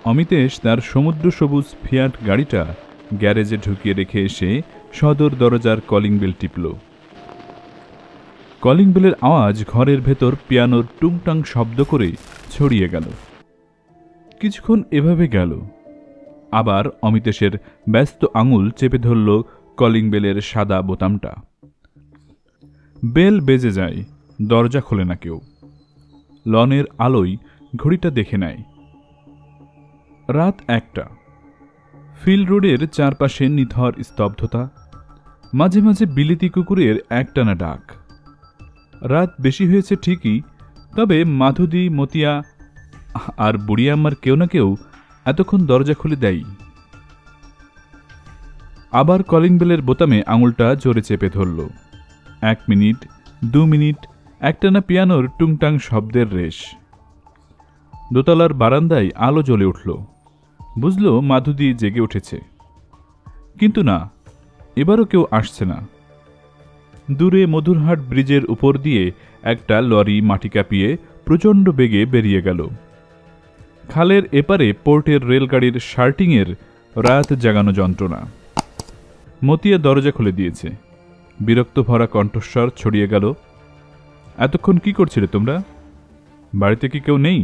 অমিতেশ তার সমুদ্র সবুজ ফিয়াট গাড়িটা গ্যারেজে ঢুকিয়ে রেখে এসে সদর দরজার কলিং বেল টিপল। কলিং বেলের আওয়াজ ঘরের ভেতর পিয়ানোর টুংটাং শব্দ করে ছড়িয়ে গেল। কিছুক্ষণ এভাবে গেল, আবার অমিতেশের ব্যস্ত আঙুল চেপে ধরল কলিং বেলের সাদা বোতামটা। বেল বেজে যায়, দরজা খোলে না কেউ। লনের আলোয় ঘড়িটা দেখে নেয়, রাত 1টা। ফিল্ড রোডের চারপাশে নিথর স্তব্ধতা, মাঝে মাঝে বিলেতি কুকুরের একটানা ডাক। রাত বেশি হয়েছে ঠিকই, তবে মাধুদি, মতিয়া আর বুড়িয়াম্মার কেউ না কেউ এতক্ষণ দরজা খুলে দেয়। আবার কলিং বেলের বোতামে আঙুলটা জোরে চেপে ধরল। 1 মিনিট, 2 মিনিট, একটানা পিয়ানোর টুংটাং শব্দের রেশ। দোতলার বারান্দায় আলো জ্বলে উঠল। বুঝল মাধুদি জেগে উঠেছে। কিন্তু না, এবারও কেউ আসছে না। দূরে মধুরহাট ব্রিজের উপর দিয়ে একটা লরি মাটি কাঁপিয়ে প্রচণ্ড বেগে বেরিয়ে গেল। খালের এপারে পোর্টের রেলগাড়ির শার্টিংয়ের রাত জাগানো যন্ত্রণা। মতিয়া দরজা খুলে দিয়েছে। বিরক্ত ভরা কণ্ঠস্বর ছড়িয়ে গেল, এতক্ষণ কি করছিলে তোমরা? বাড়িতে কি কেউ নেই?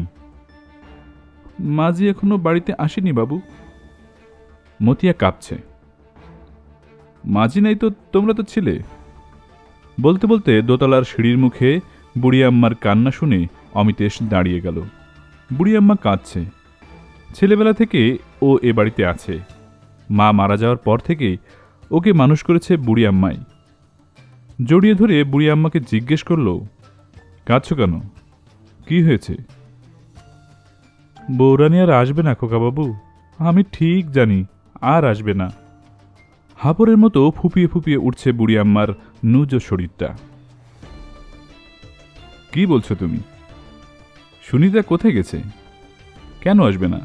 মাঝি এখনো বাড়িতে আসেনি বাবু। মতিয়া কাঁপছে। মাঝি নাই তো তোমরা তো ছিলে। বলতে বলতে দোতলার সিঁড়ির মুখে বুড়িয়াম্মার কান্না শুনে অমিতেশ দাঁড়িয়ে গেল। বুড়িয়াম্মা কাঁদছে। ছেলেবেলা থেকে ও এ বাড়িতে আছে। মা মারা যাওয়ার পর থেকে ওকে মানুষ করেছে বুড়িয়াম্মাই। জড়িয়ে ধরে বুড়িয়াম্মাকে জিজ্ঞেস করল, কাঁদছো কেন? কি হয়েছে? বৌরানি আর আসবে না খোকাবাবু, আমি ঠিক জানি আর আসবে না। হাপরের মতো ফুপিয়ে ফুপিয়ে উঠছে বুড়িয়াম্মার নুজ শরীরটা। কি বলছো তুমি? সুনিতা কোথায় গেছে? কেন আসবে না?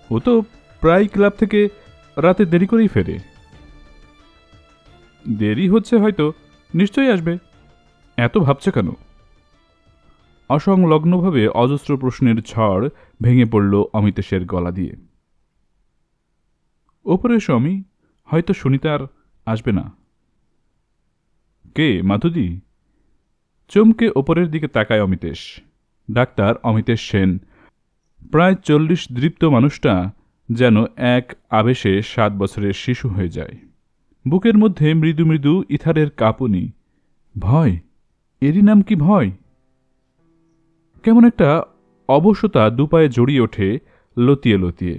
ও তো প্রায় ক্লাব থেকে রাতে দেরি করেই ফেরে। দেরি হচ্ছে হয়তো, নিশ্চয়ই আসবে। এত ভাবছো কেন? অসংলগ্নভাবে অজস্র প্রশ্নের ঝড় ভেঙে পড়ল অমিতেশের গলা দিয়ে। ওপরে এসো অমি, হয়তো সুনিতার আসবে না। কে, মাধুদি? চমকে ওপরের দিকে তাকায় অমিতেশ। ডাক্তার অমিতেশ সেন। প্রায় 40 দৃপ্ত মানুষটা যেন এক আবেশে 7 বছরের শিশু হয়ে যায়। বুকের মধ্যে মৃদু মৃদু ইথারের কাঁপুনি। ভয়, এরই নাম কি ভয়? কেমন একটা অবশতা দুপায়ে জড়িয়ে ওঠে লতিয়ে লতিয়ে।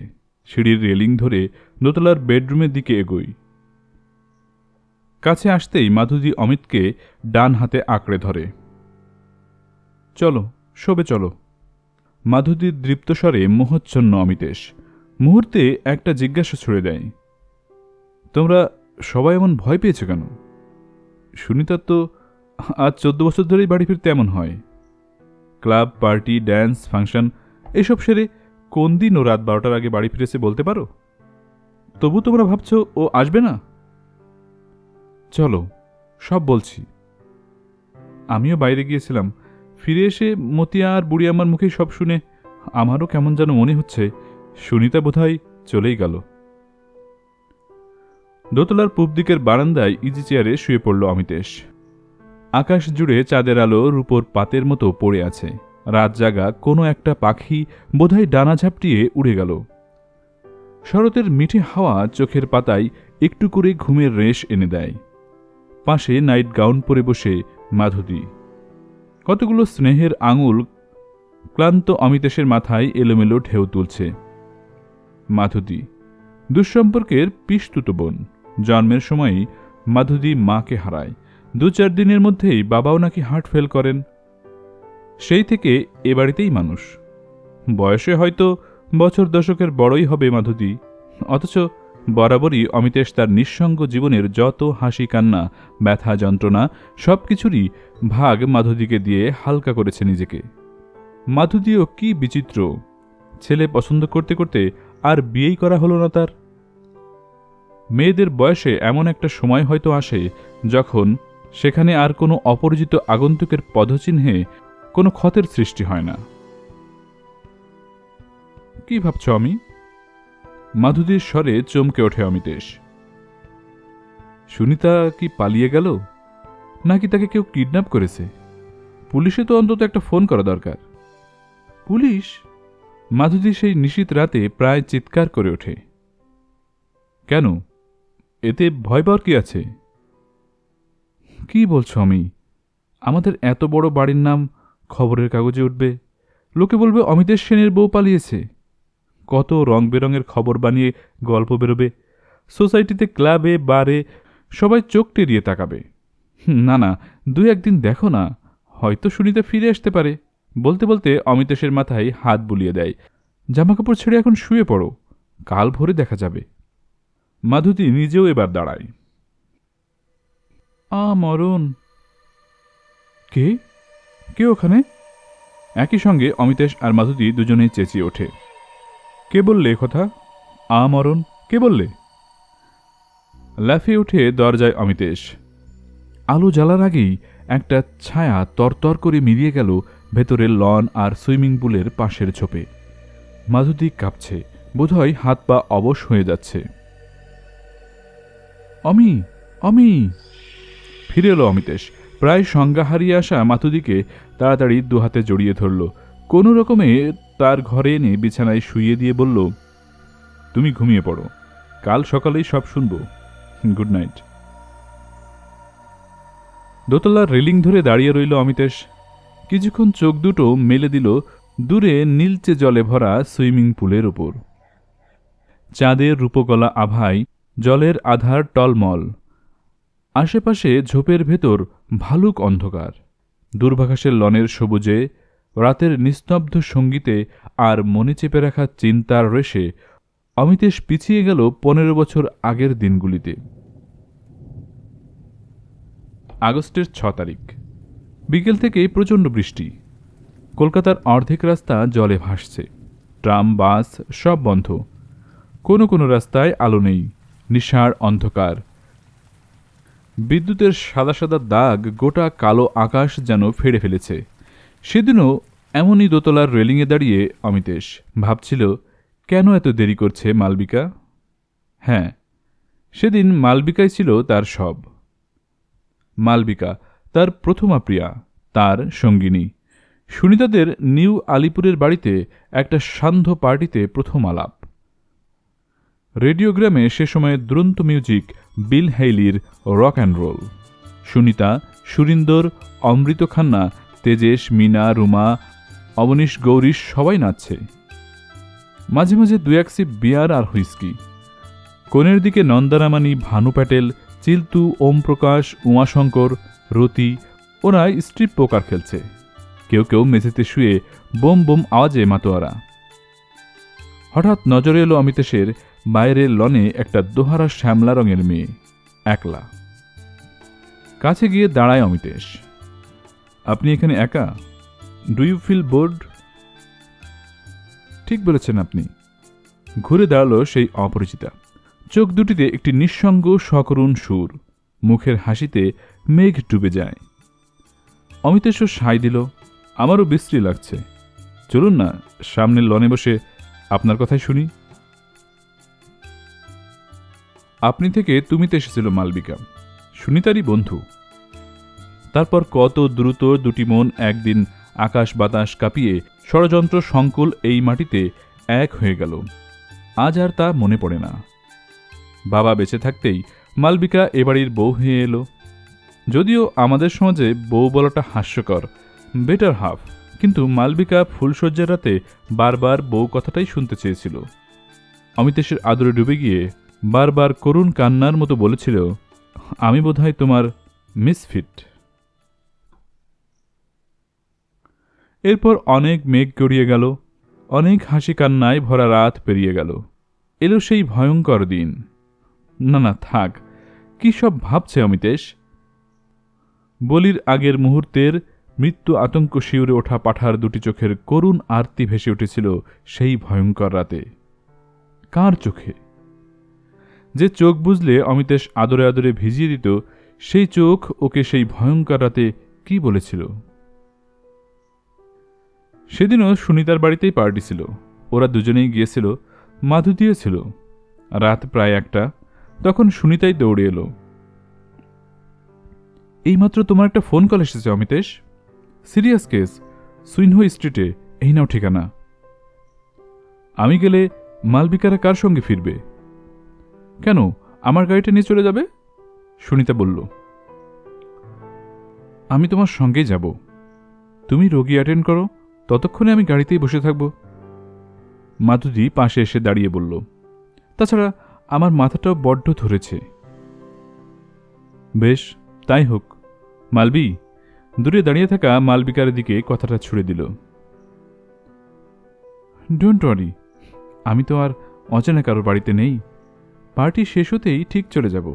সিঁড়ির রেলিং ধরে দোতলার বেডরুমের দিকে এগোই। কাছে আসতেই মাধুদি অমিতকে ডান হাতে আঁকড়ে ধরে। চলো, শোবে চলো। মাধুদির দৃপ্তস্বরে মোহচ্ছন্ন অমিতেশ। মুহূর্তে একটা জিজ্ঞাসা ছুড়ে দেয়, তোমরা সবাই এমন ভয় পেয়েছ কেন? সুনিতার তো আজ 14 বছর ধরেই বাড়ি ফিরতে এমন হয়। ক্লাব, পার্টি, ড্যান্স, ফাংশন এসব সেরে কোন দিন ও রাত 12টার আগে বাড়ি ফিরেছে বলতে পারো? তবু তোমরা ভাবছো ও আসবে না? চলো, সব বলছি। আমিও বাইরে গিয়েছিলাম, ফিরে এসে মতিয়া আর বুড়িয়াম্মার মুখে সব শুনে আমারও কেমন যেন মনে হচ্ছে সুনিতা বোধহয় চলেই গেল। দোতলার পূব দিকের বারান্দায় ইজি চেয়ারে শুয়ে পড়ল অমিতেশ। আকাশ জুড়ে চাঁদের আলো রূপোর পাতের মতো পড়ে আছে। রাত জাগা কোনো একটা পাখি বোধহয় ডানা ঝাপটিয়ে উড়ে গেল। শরতের মিঠে হাওয়া চোখের পাতায় একটু করে ঘুমের রেশ এনে দেয়। পাশে নাইট গাউন পরে বসে মাধুদি। কতগুলো স্নেহের আঙুল ক্লান্ত অমিতেশের মাথায় এলোমেলো ঢেউ তুলছে। মাধুদি দুঃসম্পর্কের পিসতুতো বোন। জন্মের সময়ই মাধুদি মাকে হারায়। 2-4 দিনের মধ্যেই বাবাও নাকি হার্ট ফেল করেন। সেই থেকে এ বাড়িতেই মানুষ। বয়সে হয়তো বছর দশকের বড়ই হবে মাধুদি, অথচ বরাবরই অমিতেশ তার নিঃসঙ্গ জীবনের যত হাসি কান্না, ব্যথা যন্ত্রণা সব কিছুরই ভাগ মাধুদিকে দিয়ে হালকা করেছে নিজেকে। মাধুদিও কি বিচিত্র! ছেলে পছন্দ করতে করতে আর বিয়েই করা হলো না তার। মেয়েদের বয়সে এমন একটা সময় হয়তো আসে যখন সেখানে আর কোনো অপরিচিত আগন্তুকের পদচিহ্নে কোনো ক্ষতের সৃষ্টি হয় না। কি ভাবছ আমি? মাধুরীর স্বরে চমকে ওঠে অমিতেশ। সুনিতা কি পালিয়ে গেল, নাকি তাকে কেউ কিডন্যাপ করেছে? পুলিশে তো অন্তত একটা ফোন করা দরকার। পুলিশ? মাধুরী সেই নিশীথ রাতে প্রায় চিৎকার করে ওঠে। কেন, এতে ভয় পাওয়ার কি আছে? কি বলছো আমি? আমাদের এত বড় বাড়ির নাম খবরের কাগজে উঠবে, লোকে বলবে অমিতেশ সেনের বউ পালিয়েছে। কত রং বেরঙের খবর বানিয়ে গল্প বেরোবে, সোসাইটিতে, ক্লাবে, বারে সবাই চোখ টেরিয়ে তাকাবে। না না, দুই একদিন দেখো না, হয়তো সুনিতা ফিরে আসতে পারে। বলতে বলতে অমিতেশের মাথায় হাত বুলিয়ে দেয়। জামাকাপড় ছেড়ে এখন শুয়ে পড়ো, কাল ভোরে দেখা যাবে। মাধুরী নিজেও এবার দাঁড়ায়। মরণ। কে কে ওখানে? একই সঙ্গে অমিতেশ আর মাধুরী দুজনেই চেঁচিয়ে ওঠে। কে বললে কথা? মরণ কে বললে? লাফিয়ে উঠে দরজায় অমিতেশ। আলো জ্বালার আগেই একটা ছায়া তরতর করে মিলিয়ে গেল ভেতরের লন আর সুইমিং পুলের পাশের ঝোপে। মাধুরী কাঁপছে, বোধহয় হাত পা অবশ হয়ে যাচ্ছে। অমি, অমি! ফিরে এলো অমিতেশ। প্রায় সংজ্ঞা হারিয়ে আসা মাধুরীকে তাড়াতাড়ি দুহাতে জড়িয়ে ধরল। কোনো রকমে তার ঘরে এনে বিছানায় শুইয়ে দিয়ে বলল, তুমি ঘুমিয়ে পড়ো, কাল সকালেই সব শুনব। Good night. দোতলার রেলিং ধরে দাঁড়িয়ে রইল অমিতেশ। কিছুক্ষণ চোখ দুটো মেলে দিল দূরে নীলচে জলে ভরা সুইমিং পুলের ওপর। চাঁদের রূপগলা আভায় জলের আধার টলমল। আশেপাশে ঝোপের ভেতর ভালুক অন্ধকার। দূর্বাকাশের লনের সবুজে, রাতের নিস্তব্ধ সঙ্গীতে আর মনে চেপে রাখা চিন্তার রেশে অমিতেশ পিছিয়ে গেল 15 বছর আগের দিনগুলিতে। আগস্টের 6 তারিখ বিকেল থেকেই প্রচণ্ড বৃষ্টি। কলকাতার অর্ধেক রাস্তা জলে ভাসছে। ট্রাম, বাস সব বন্ধ। কোনো কোনো রাস্তায় আলো নেই, নিশার অন্ধকার। বিদ্যুতের সাদা সাদা দাগ গোটা কালো আকাশ যেন ফেড়ে ফেলেছে। সেদিনও এমনই দোতলার রেলিংয়ে দাঁড়িয়ে অমিতেশ ভাবছিল, কেন এত দেরি করছে মালবিকা? হ্যাঁ, সেদিন মালবিকাই ছিল তার সব। মালবিকা তার প্রথমা প্রিয়া, তার সঙ্গিনী। সুনিতাদের নিউ আলিপুরের বাড়িতে একটা সান্ধ্য পার্টিতে প্রথম আলাপ। রেডিওগ্রামে সে সময়ে দুরন্ত মিউজিক, বিল হেইলির rock and roll. Sunita, Surinder, Amrit Khanna, Tejesh, Mina, Ruma, Abanish, Gourish সবাই নাচছে। মাঝে মাঝে 2-1 সিপ বিয়ার আর হুইস্কি। কোণের দিকে নন্দারামানি, ভানু প্যাটেল, চিলতু, ওম প্রকাশ, উমাশঙ্কর, রতি, ওরা স্ট্রিপ পোকার খেলছে। কেউ কেউ মেঝেতে শুয়ে বোম বোম আওয়াজে মাতোয়ারা। হঠাৎ নজরে এলো অমিতেশের বাইরের লনে একটা দোহারা শ্যামলা রঙের মেয়ে, একলা। কাছে গিয়ে দাঁড়ায় অমিতেশ। আপনি এখানে একা? Do you feel bored? ঠিক বলেছেন আপনি। ঘুরে দাঁড়ালো সেই অপরিচিতা। চোখ দুটিতে একটি নিঃসঙ্গ সকরুণ সুর, মুখের হাসিতে মেঘ ডুবে যায়। অমিতেশও সায় দিল। আমারও বিশ্রী লাগছে, চলুন না সামনের লনে বসে আপনার কথাই শুনি। আপনি থেকে তুমিতে এসেছিল মালবিকা, সুনিতারই বন্ধু। তারপর কত দ্রুত দুটি মন একদিন আকাশ বাতাস কাঁপিয়ে ষড়যন্ত্র সংকুল এই মাটিতে এক হয়ে গেল। আজ আর তা মনে পড়ে না। বাবা বেঁচে থাকতেই মালবিকা এবাড়ির বউ হয়ে এলো। যদিও আমাদের সমাজে বউ বলাটা হাস্যকর, বেটার হাফ, কিন্তু মালবিকা ফুলশয্যার রাতে বারবার বউ কথাটাই শুনতে চেয়েছিল। অমিতেশের আদরে ডুবে গিয়ে বারবার করুণ কান্নার মতো বলেছিল, আমি বোধহয় তোমার মিসফিট। এরপর অনেক মেঘ গড়িয়ে গেল, অনেক হাসি কান্নায় ভরা রাত পেরিয়ে গেল। এলো সেই ভয়ঙ্কর দিন। না না থাক, কি সব ভাবছে অমিতেশ? বলির আগের মুহূর্তের মৃত্যু আতঙ্ক শিউরে ওঠা পাঠার দুটি চোখের করুণ আরতি ভেসে উঠেছিল সেই ভয়ঙ্কর রাতে। কার চোখে? যে চোখ বুঝলে অমিতেশ আদরে আদরে ভিজিয়ে দিত, সেই চোখ ওকে সেই ভয়ঙ্কর রাতে কি বলেছিল? সেদিনও সুনিতার বাড়িতেই পার্টি ছিল। ওরা দুজনেই গিয়েছিল। মাধু দিয়েছিল। রাত প্রায় 1টা। তখন সুনিতাই দৌড়ে এলো। এইমাত্র তোমার একটা ফোন কল এসেছে অমিতেশ। সিরিয়াস কেস, সুইনহো স্ট্রিটে, এই নাও ঠিকানা। আমি গেলে মালবিকারা কার সঙ্গে ফিরবে? কেন, আমার গাড়িটা নিয়ে চলে যাবে? সুনিতা বলল। আমি তোমার সঙ্গেই যাব। তুমি রোগী অ্যাটেন্ড করো, ততক্ষণে আমি গাড়িতেই বসে থাকব। মাধুদি পাশে এসে দাঁড়িয়ে বলল। তাছাড়া আমার মাথাটাও বড্ড ধরেছে। বেশ, তাই হোক। মালবি দূরে দাঁড়িয়ে থাকা মালবিকার দিকে কথাটা ছুড়ে দিল। ডোন্ট ওয়ারি, আমি তো আর অচেনা কারোর বাড়িতে নেই। পার্টি শেষ হতেই ঠিক চলে যাব।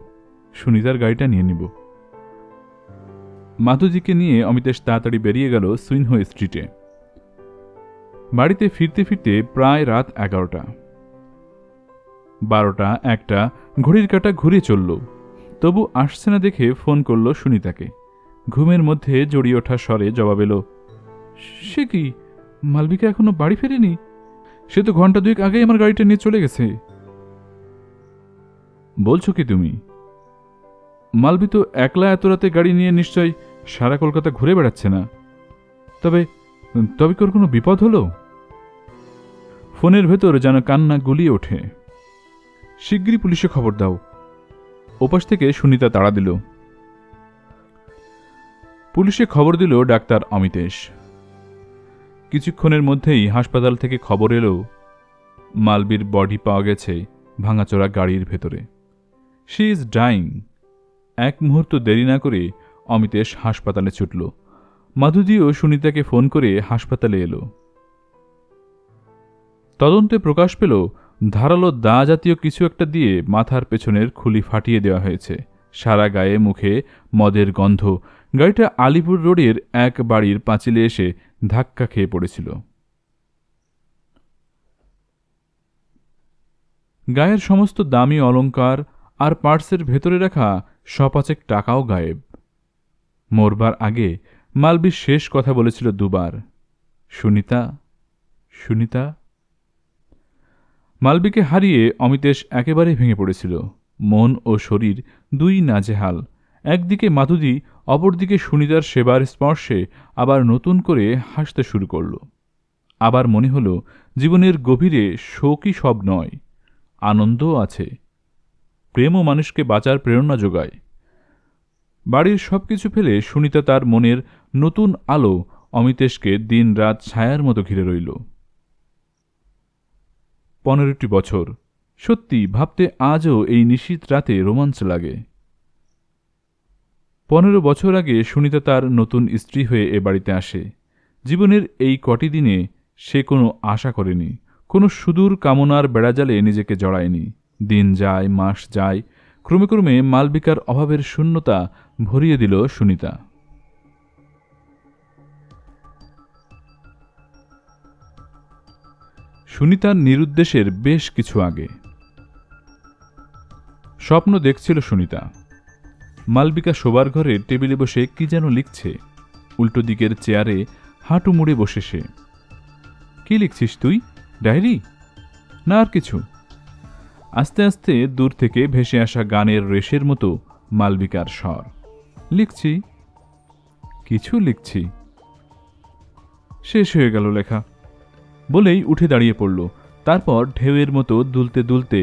সুনিতার গাড়িটা নিয়ে নিব। মাধুজিকে নিয়ে অমিতেশ তাড়াতাড়ি বেরিয়ে গেল সুইনহো স্ট্রিটে। বাড়িতে ফিরতে ফিরতে প্রায় রাত 11টা। 12টা 1টা ঘড়ির কাঁটা ঘুরে চলল। তবু আসছে না দেখে ফোন করল সুনিতাকে। ঘুমের মধ্যে জড়িয়ে ওঠা স্বরে জবাব এলো। সে কি, মালবিকা এখনো বাড়ি ফেরেনি? সে তো ঘন্টা 2 আগেই আমার গাড়িটা নিয়ে চলে গেছে। বলছো কি তুমি? মালবি তো একলা এত রাতে গাড়ি নিয়ে নিশ্চয় সারা কলকাতা ঘুরে বেড়াচ্ছে না। তবে তবে কি ওর কোনো বিপদ হলো? ফোনের ভেতর যেন কান্না গুলিয়ে ওঠে। শিগগিরই পুলিশে খবর দাও। ওপাশ থেকে সুনিতা তাড়া দিল। পুলিশে খবর দিল ডাক্তার অমিতেশ। কিছুক্ষণের মধ্যেই হাসপাতাল থেকে খবর এলো মালবির বডি পাওয়া গেছে ভাঙাচোরা গাড়ির ভেতরে। She is dyeing. এক মুহূর্ত দেরি না করে অমিতেশ হাসপাতালে ছুটল। মাধুদিও সুনিতাকে ফোন করে হাসপাতালে এলো। তদন্তে প্রকাশ পেল ধারালো দা জাতীয় কিছু একটা দিয়ে মাথার পেছনের খুলি ফাটিয়ে দেওয়া হয়েছে। সারা গায়ে মুখে মদের গন্ধ। গাড়িটা আলিপুর রোডের এক বাড়ির পাঁচিলে এসে ধাক্কা খেয়ে পড়েছিল। গায়ের সমস্ত দামি অলংকার আর পার্সের ভেতরে রাখা 100-5 টাকাও গায়েব। মরবার আগে মালবি শেষ কথা বলেছিল 2বার, সুনিতা, সুনিতা। মালবিকে হারিয়ে অমিতেশ একেবারে ভেঙে পড়েছিল। মন ও শরীর দুই নাজেহাল। একদিকে মাধুদি, অপরদিকে সুনিতার সেবার স্পর্শে আবার নতুন করে হাসতে শুরু করল। আবার মনে হল জীবনের গভীরে শোকই সব নয়, আনন্দও আছে। প্রেমও মানুষকে বাঁচার প্রেরণা যোগায়। বাড়ির সবকিছু ফেলে সুনিতা তার মনের নতুন আলো অমিতেশকে দিন রাত ছায়ার মতো ঘিরে রইল। 15টি বছর। সত্যি ভাবতে আজও এই নিশীথ রাতে রোমাঞ্চ লাগে। 15 বছর আগে সুনিতা তার নতুন স্ত্রী হয়ে এ বাড়িতে আসে। জীবনের এই কটি দিনে সে কোনো আশা করেনি, কোনো সুদূর কামনার বেড়াজালে নিজেকে জড়ায়নি। দিন যায়, মাস যায়, ক্রমে ক্রমে মালবিকার অভাবের শূন্যতা ভরিয়ে দিল সুনিতা। সুনিতার নিরুদ্দেশের বেশ কিছু আগে স্বপ্ন দেখছিল সুনিতা। মালবিকা শোবার ঘরে টেবিলে বসে কি যেন লিখছে। উল্টো দিকের চেয়ারে হাঁটু মুড়ে বসে সে। কি লিখছিস তুই? ডায়েরি? না আর কিছু? আস্তে আস্তে দূর থেকে ভেসে আসা গানের রেশের মতো মালবিকার স্বর। লিখছি, কিছু লিখছি। শেষ হয়ে গেল লেখা বলেই উঠে দাঁড়িয়ে পড়ল। তারপর ঢেউয়ের মতো দুলতে দুলতে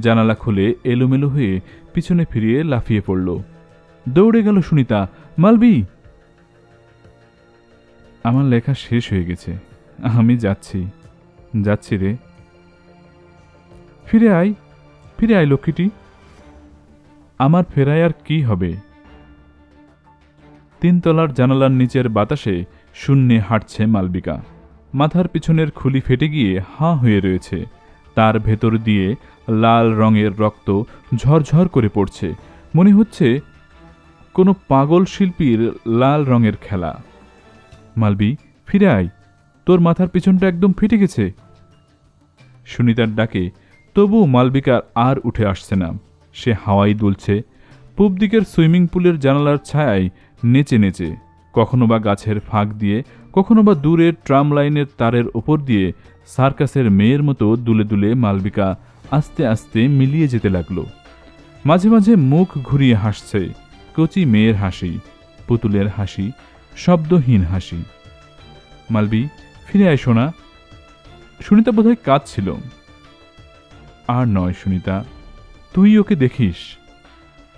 জানালা খুলে এলোমেলো হয়ে পিছনে ফিরিয়ে লাফিয়ে পড়ল। দৌড়ে গেল সুনিতা। মালবি! আমার লেখা শেষ হয়ে গেছে, আমি যাচ্ছি, যাচ্ছি রে। ফিরে আয়, ফিরে আয় লক্ষ্মীটি। আমার ফেরায় আর কি হবে? 3 তলার জানালার নিচের বাতাসে শূন্যে হাঁটছে মালবিকা। মাথার পিছনের খুলি ফেটে গিয়ে হাঁ হয়ে রয়েছে। তার ভেতর দিয়ে লাল রঙের রক্ত ঝরঝর করে পড়ছে। মনে হচ্ছে কোনো পাগল শিল্পীর লাল রঙের খেলা। মালবি, ফিরে আয়, তোর মাথার পিছনটা একদম ফেটে গেছে। সুনিতার ডাকে তবু মালবিকার আর উঠে আসছে না। সে হাওয়ায় দুলছে, পূব দিকের সুইমিং পুলের জানালার ছায়ায় নেচে নেচে। কখনো বা গাছের ফাঁক দিয়ে, কখনো বা দূরের ট্রাম লাইনের তারের ওপর দিয়ে সার্কাসের মেয়ের মতো দুলে দুলে মালবিকা আস্তে আস্তে মিলিয়ে যেতে লাগল। মাঝে মাঝে মুখ ঘুরিয়ে হাসছে, কচি মেয়ের হাসি, পুতুলের হাসি, শব্দহীন হাসি। মালবি, ফিরে আয় সোনা। সুনিতা বোধহয় কাঁদছিল। আর নয় সুনিতা, তুই ওকে দেখিস।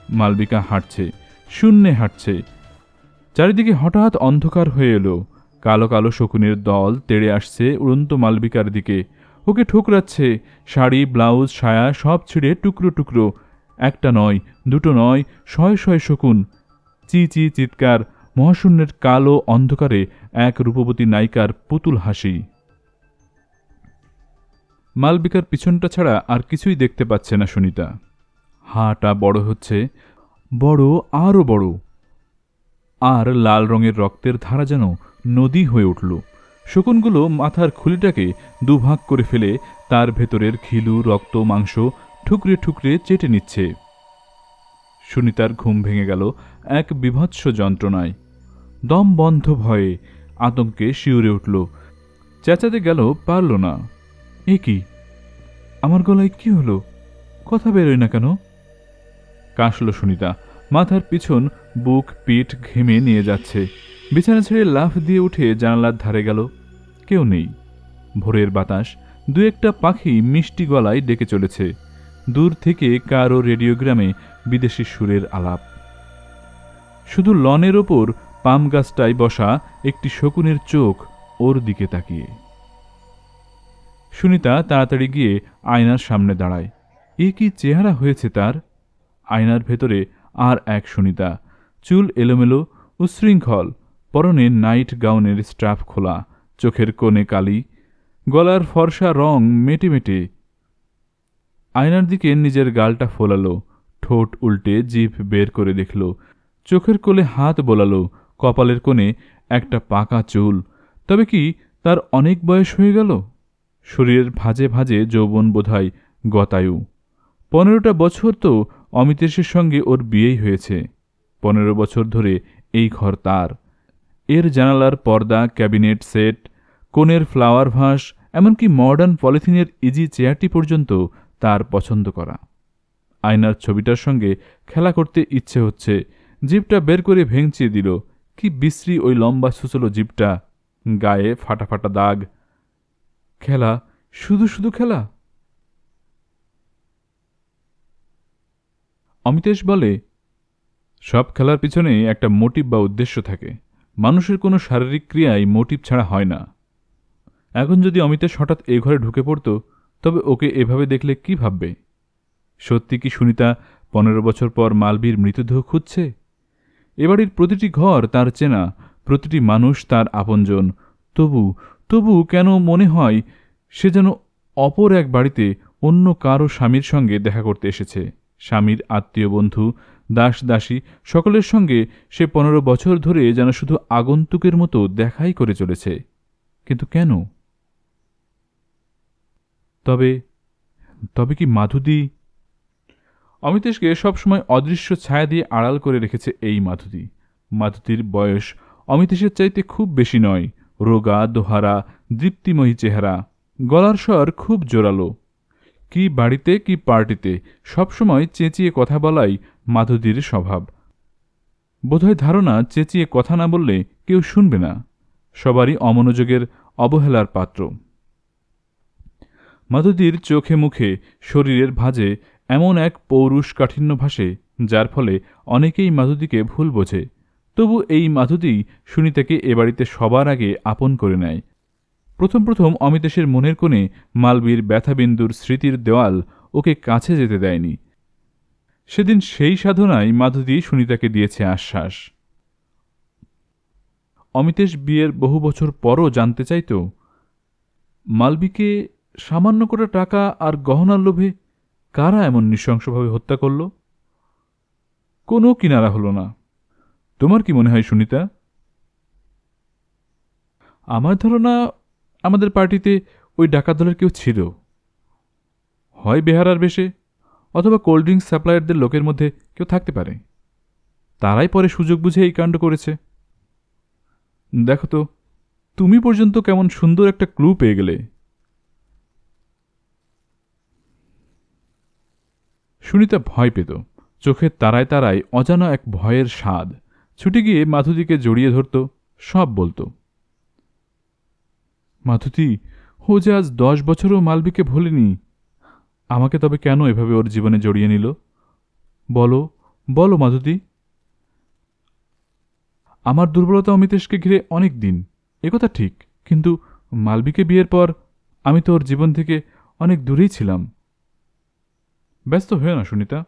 মালবিকা হাঁটছে, শূন্যে হাঁটছে। চারিদিকে হঠাৎ অন্ধকার হয়ে এলো। কালো কালো শকুনের দল তেড়ে আসছে উড়ন্ত মালবিকার দিকে, ওকে ঠুকরাচ্ছে। শাড়ি, ব্লাউজ, সায়া সব ছিঁড়ে টুকরো টুকরো। একটা নয়, দুটো নয়, শয়ে শয়ে শকুন। চি চি চিৎকার, মহাশূন্যের কালো অন্ধকারে এক রূপবতী নায়িকার পুতুল হাসি। মালবিকার পিছনটা ছাড়া আর কিছুই দেখতে পাচ্ছে না সুনিতা। হাটা বড় হচ্ছে, বড়, আরও বড়। আর লাল রঙের রক্তের ধারা যেন নদী হয়ে উঠল। শকুনগুলো মাথার খুলিটাকে দুভাগ করে ফেলে তার ভেতরের ঘিলু, রক্ত, মাংস ঠুকরে ঠুকরে চেটে নিচ্ছে। সুনিতার ঘুম ভেঙে গেল এক বীভৎস যন্ত্রণায়। দম বন্ধ ভয়ে, আতঙ্কে শিউরে উঠল। চেঁচাতে গেল, পারল না। এ কি, আমার গলায় কি হলো? কথা বেরোয় না কেন? কাশল সুনিতা। মাথার পিছন, বুক, পিঠ ঘেমে নিয়ে যাচ্ছে। বিছানা ছেড়ে লাফ দিয়ে উঠে জানালার ধারে গেল। কেউ নেই। ভোরের বাতাস, দু একটা পাখি মিষ্টি গলায় ডেকে চলেছে। দূর থেকে কারো রেডিওগ্রামে বিদেশি সুরের আলাপ। শুধু লনের ওপর পাম গাছটায় বসা একটি শকুনের চোখ ওর দিকে তাকিয়ে। সুনিতা তাড়াতাড়ি গিয়ে আয়নার সামনে দাঁড়ায়। এ কি চেহারা হয়েছে তার! আয়নার ভেতরে আর এক সুনিতা, চুল এলোমেলো, উচ্ছৃঙ্খল, পরনে নাইট গাউনের স্ট্রাপ খোলা, চোখের কোণে কালি, গলার ফর্সা রং মেটে মেটে। আয়নার দিকে নিজের গালটা ফোলালো, ঠোঁট উল্টে জিভ বের করে দেখল, চোখের কোলে হাত বোলালো, কপালের কোণে একটা পাকা চুল। তবে কি তার অনেক বয়স হয়ে গেল? শরীরের ভাঁজে ভাঁজে যৌবন বোধহয় গতায়ু। 15টা বছর তো অমিতেশের সঙ্গে ওর বিয়েই হয়েছে। 15 বছর ধরে এই ঘর তার। এর জানালার পর্দা, ক্যাবিনেট সেট, কোণের ফ্লাওয়ার ভাস, এমনকি মডার্ন পলিথিনের ইজি চেয়ারটি পর্যন্ত তার পছন্দ করা। আয়নার ছবিটার সঙ্গে খেলা করতে ইচ্ছে হচ্ছে। জিভটা বের করে ভেঙচিয়ে দিল। কি বিশ্রী ওই লম্বা সুচলো জিভটা, গায়ে ফাটা ফাটা দাগ। খেলা, শুধু শুধু খেলা। অমিতেশ বলে, সব খেলার পিছনে একটা মোটিভ বা উদ্দেশ্য থাকে। মানুষের কোনো শারীরিক ক্রিয়াই মোটিভ ছাড়া হয় না। এখন যদি অমিতেশ হঠাৎ এ ঘরে ঢুকে পড়ত, তবে ওকে এভাবে দেখলে কি ভাববে? সত্যি কি সুনিতা 15 বছর পর মালবীর মৃতদেহ খুঁজছে? এবাড়ির প্রতিটি ঘর তার চেনা, প্রতিটি মানুষ তার আপনজন। তবু তবু কেন মনে হয় সে যেন অপর এক বাড়িতে অন্য কারো স্বামীর সঙ্গে দেখা করতে এসেছে। স্বামীর আত্মীয়, বন্ধু, দাস দাসী সকলের সঙ্গে সে 15 বছর ধরে যেন শুধু আগন্তুকের মতো দেখাই করে চলেছে। কিন্তু কেন? তবে তবে কি মাধুদি? অমিতেশকে সবসময় অদৃশ্য ছায়া দিয়ে আড়াল করে রেখেছে এই মাধুদি। মাধুদির বয়স অমিতেশের চাইতে খুব বেশি নয়। রোগা, দোহারা, দীপ্তিময়ী চেহারা, গলার স্বর খুব জোরালো। কি বাড়িতে কি পার্টিতে সবসময় চেঁচিয়ে কথা বলাই মাধুদির স্বভাব। বোধহয় ধারণা, চেঁচিয়ে কথা না বললে কেউ শুনবে না, সবারই অমনোযোগের, অবহেলার পাত্র। মাধুদির চোখে মুখে, শরীরের ভাঁজে এমন এক পৌরুষ কাঠিন্য ভাসে, যার ফলে অনেকেই মাধুদিকে ভুল বোঝে। তবু এই মাধুদি সুনিতাকে এ বাড়িতে সবার আগে আপন করে নেয়। প্রথম প্রথম অমিতেশের মনের কোণে মালবীর ব্যথাবিন্দুর স্মৃতির দেওয়াল ওকে কাছে যেতে দেয়নি। সেদিন সেই সাধনায় মাধুদি সুনিতাকে দিয়েছে আশ্বাস। অমিতেশ বিয়ের বহু বছর পরও জানতে চাইত, মালবীকে সামান্য করে টাকা আর গহনার লোভে কারা এমন নৃশংসভাবে হত্যা করল? কোনো কিনারা হলো না। তোমার কি মনে হয় সুনিতা? আমার ধারণা, আমাদের পার্টিতে ওই ডাকাত দলের কেউ ছিল। হয় বেহারার বেশে, অথবা কোল্ড ড্রিঙ্কস সাপ্লায়ারদের লোকের মধ্যে কেউ থাকতে পারে। তারাই পরে সুযোগ বুঝে এই কাণ্ড করেছে। দেখো তো, তুমি পর্যন্ত কেমন সুন্দর একটা ক্লু পেয়ে গেলে। সুনিতা ভয় পেত, চোখের তারায় তারায় অজানা এক ভয়ের স্বাদ। ছুটে গিয়ে মাধুরীকে জড়িয়ে ধরত, সব বলতো। মাধুরী, ও যে আজ 10 বছরও মালবিকে ভোলেনি। আমাকে তবে কেন এভাবে ওর জীবনে জড়িয়ে নিল? বলো, বলো মাধুরী। আমার দুর্বলতা অমিতেশকে ঘিরে অনেক দিন, একথা ঠিক, কিন্তু মালবিকে বিয়ের পর আমি তো ওর জীবন থেকে অনেক দূরেই ছিলাম। ব্যস্ত হয়ে না সুনিতা।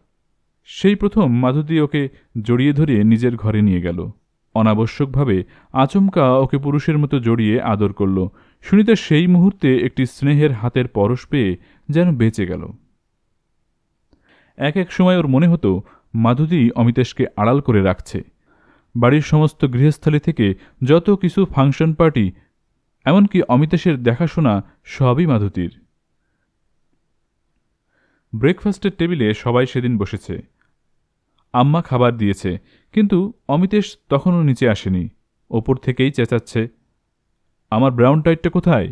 সেই প্রথম মাধুরী ওকে জড়িয়ে ধরে নিজের ঘরে নিয়ে গেল। অনাবশ্যকভাবে আচমকা ওকে পুরুষের মতো জড়িয়ে আদর করল। সুনিতা সেই মুহূর্তে একটি স্নেহের হাতের পরশ পেয়ে যেন বেঁচে গেল। এক এক সময় ওর মনে হতো মাধুরী অমিতেশকে আড়াল করে রাখছে। বাড়ির সমস্ত গৃহস্থালী থেকে যত কিছু ফাংশন পার্টি, এমনকি অমিতেশের দেখাশোনা, সবই মাধুরীর। ব্রেকফাস্টের টেবিলে সবাই সেদিন বসেছে। আম্মা খাবার দিয়েছে, কিন্তু অমিতেশ তখনও নিচে আসেনি। ওপর থেকেই চেঁচাচ্ছে, আমার ব্রাউন টাইটটা কোথায়?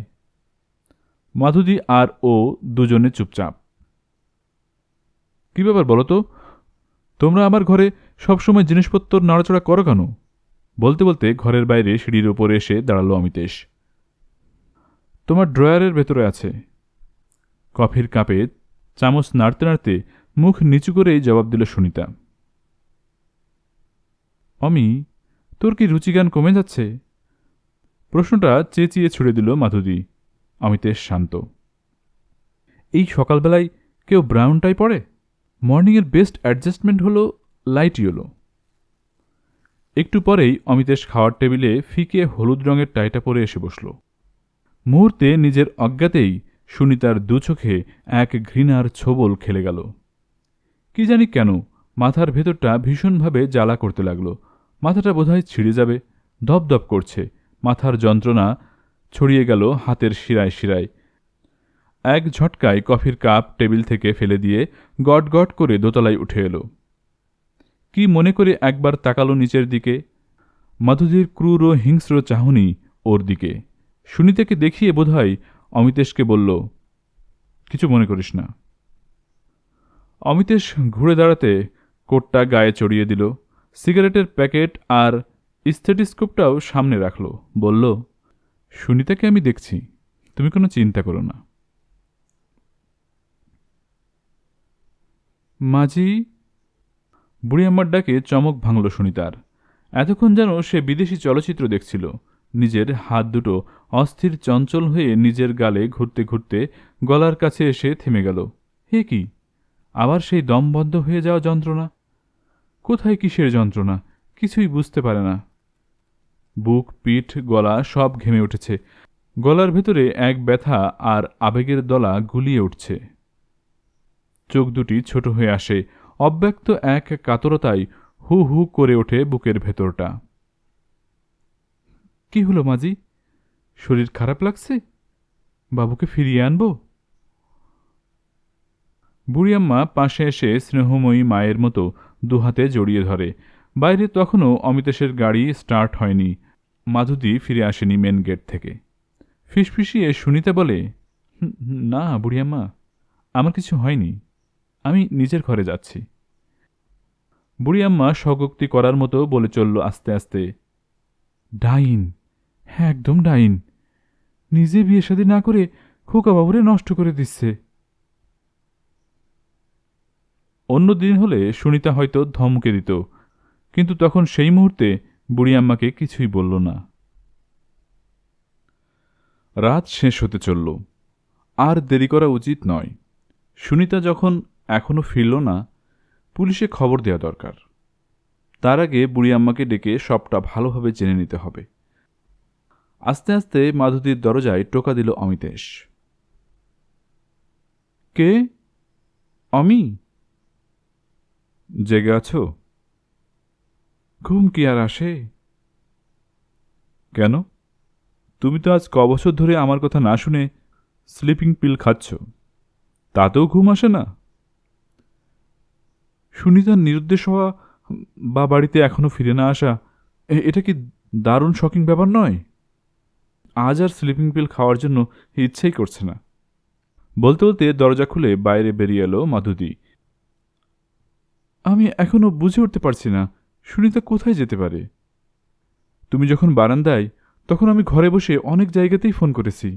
মাধুরী আর ও দুজনে চুপচাপ। কী ব্যাপার বলো তো, তোমরা আমার ঘরে সবসময় জিনিসপত্র নাড়াচড়া করো কেন? বলতে বলতে ঘরের বাইরে সিঁড়ির ওপরে এসে দাঁড়ালো অমিতেশ। তোমার ড্রয়ারের ভেতরে আছে। কফির কাপে চামচ নাড়তে নাড়তে মুখ নিচু করেই জবাব দিল সুনিতা। অমি, তোর কি রুচিজ্ঞান কমে যাচ্ছে? প্রশ্নটা চেঁচিয়ে ছুড়ে দিল মাধুরী। অমিতেশ শান্ত। এই সকালবেলায় কেউ ব্রাউন টাই পরে? মর্নিংয়ের বেস্ট অ্যাডজাস্টমেন্ট হলো লাইট ইয়েলো। একটু পরেই অমিতেশ খাওয়ার টেবিলে ফিকে হলুদ রঙের টাইটা পরে এসে বসল। মুহূর্তে নিজের অজ্ঞাতেই সুনিতার দু চোখে এক ঘৃণার ছোবল খেলে গেল। কি জানি কেন মাথার ভেতরটা ভীষণভাবে জ্বালা করতে লাগল। মাথাটা বোধহয় ছিঁড়ে যাবে, দপদপ করছে। মাথার যন্ত্রণা ছড়িয়ে গেল হাতের শিরায় শিরায়। এক ঝটকায় কফির কাপ টেবিল থেকে ফেলে দিয়ে গট গট করে দোতলায় উঠে এলো। কি মনে করে একবার তাকালো নিচের দিকে। মাধুরীর ক্রূর ও হিংস্র চাহনি ওর দিকে। সুনিতাকে দেখিয়ে বোধহয় অমিতেশকে বলল, কিছু মনে করিস না। অমিতেশ ঘুরে দাঁড়াতে কোটটা গায়ে চড়িয়ে দিল, সিগারেটের প্যাকেট আর স্থেটিস্কোপটাও সামনে রাখল। বলল, সুনিতাকে আমি দেখছি, তুমি কোনো চিন্তা করো না। মাঝি। বুড়ি আম্মার ডাকে চমক ভাঙল সুনিতার। এতক্ষণ যেন সে বিদেশি চলচ্চিত্র দেখছিল। নিজের হাত দুটো অস্থির চঞ্চল হয়ে নিজের গালে ঘুরতে ঘুরতে গলার কাছে এসে থেমে গেল। হে কি, আবার সেই দম বন্ধ হয়ে যাওয়া যন্ত্রণা। কোথায় কিসের যন্ত্রণা, কিছুই বুঝতে পারে না। বুক, পিঠ, গলা সব ঘেমে উঠেছে। গলার ভেতরে এক ব্যথা আর আবেগের দলা গুলিয়ে উঠছে। চোখ দুটি ছোট হয়ে আসে। অব্যক্ত এক কাতরতায় হু হু করে ওঠে বুকের ভেতরটা। কি হলো মাজি? শরীর খারাপ লাগছে? বাবুকে ফিরিয়ে আনবো? বুড়ি আম্মা পাশে এসে স্নেহময়ী মায়ের মতো দুহাতে জড়িয়ে ধরে। বাইরে তখনও অমিতেশের গাড়ি স্টার্ট হয়নি। মাধুরী ফিরে আসেনি মেন গেট থেকে। ফিসফিসিয়ে সুনিতা বলে, না বুড়ি আম্মা, আমার কিছু হয়নি, আমি নিজের ঘরে যাচ্ছি। বুড়ি আম্মা স্বগোক্তি করার মতো বলে চলল আস্তে আস্তে, ডাইন, হ্যাঁ একদম ডাইন। নিজে বিয়ে শাদী না করে খোকা বাবুরে নষ্ট করে দিচ্ছে। অন্য দিন হলে সুনিতা হয়তো ধমকে দিত, কিন্তু তখন সেই মুহূর্তে বুড়ি আম্মাকে কিছুই বলল না। রাত শেষ হতে চলল। আর দেরি করা উচিত নয়। সুনিতা যখন এখনো ফিরল না, পুলিশে খবর দেওয়া দরকার। তার আগে বুড়ি আম্মাকে ডেকে সবটা ভালোভাবে জেনে নিতে হবে। আস্তে আস্তে মাধুরীর দরজায় টোকা দিল অমিতেশ। কে? অমি? জেগে আছো? ঘুম কি আর আসে? কেন? তুমি তো আজ কবছর ধরে আমার কথা না শুনে স্লিপিং পিল খাচ্ছ, তাতেও ঘুম আসে না? সুনিতার নিরুদ্দেশ হওয়া বা বাড়িতে এখনো ফিরে না আসা, এটা কি দারুণ শকিং ব্যাপার নয়? আজ আর স্লিপিং পিল খাওয়ার জন্য ইচ্ছেই করছে না। বলতে বলতে দরজা খুলে বাইরে বেরিয়ে এলো মাধুরী। আমি এখনো বুঝে উঠতে পারছি না সুনিতা কোথায় যেতে পারে। তুমি যখন বারান্দায়, তখন আমি ঘরে বসে অনেক জায়গাতেই ফোন করেছি,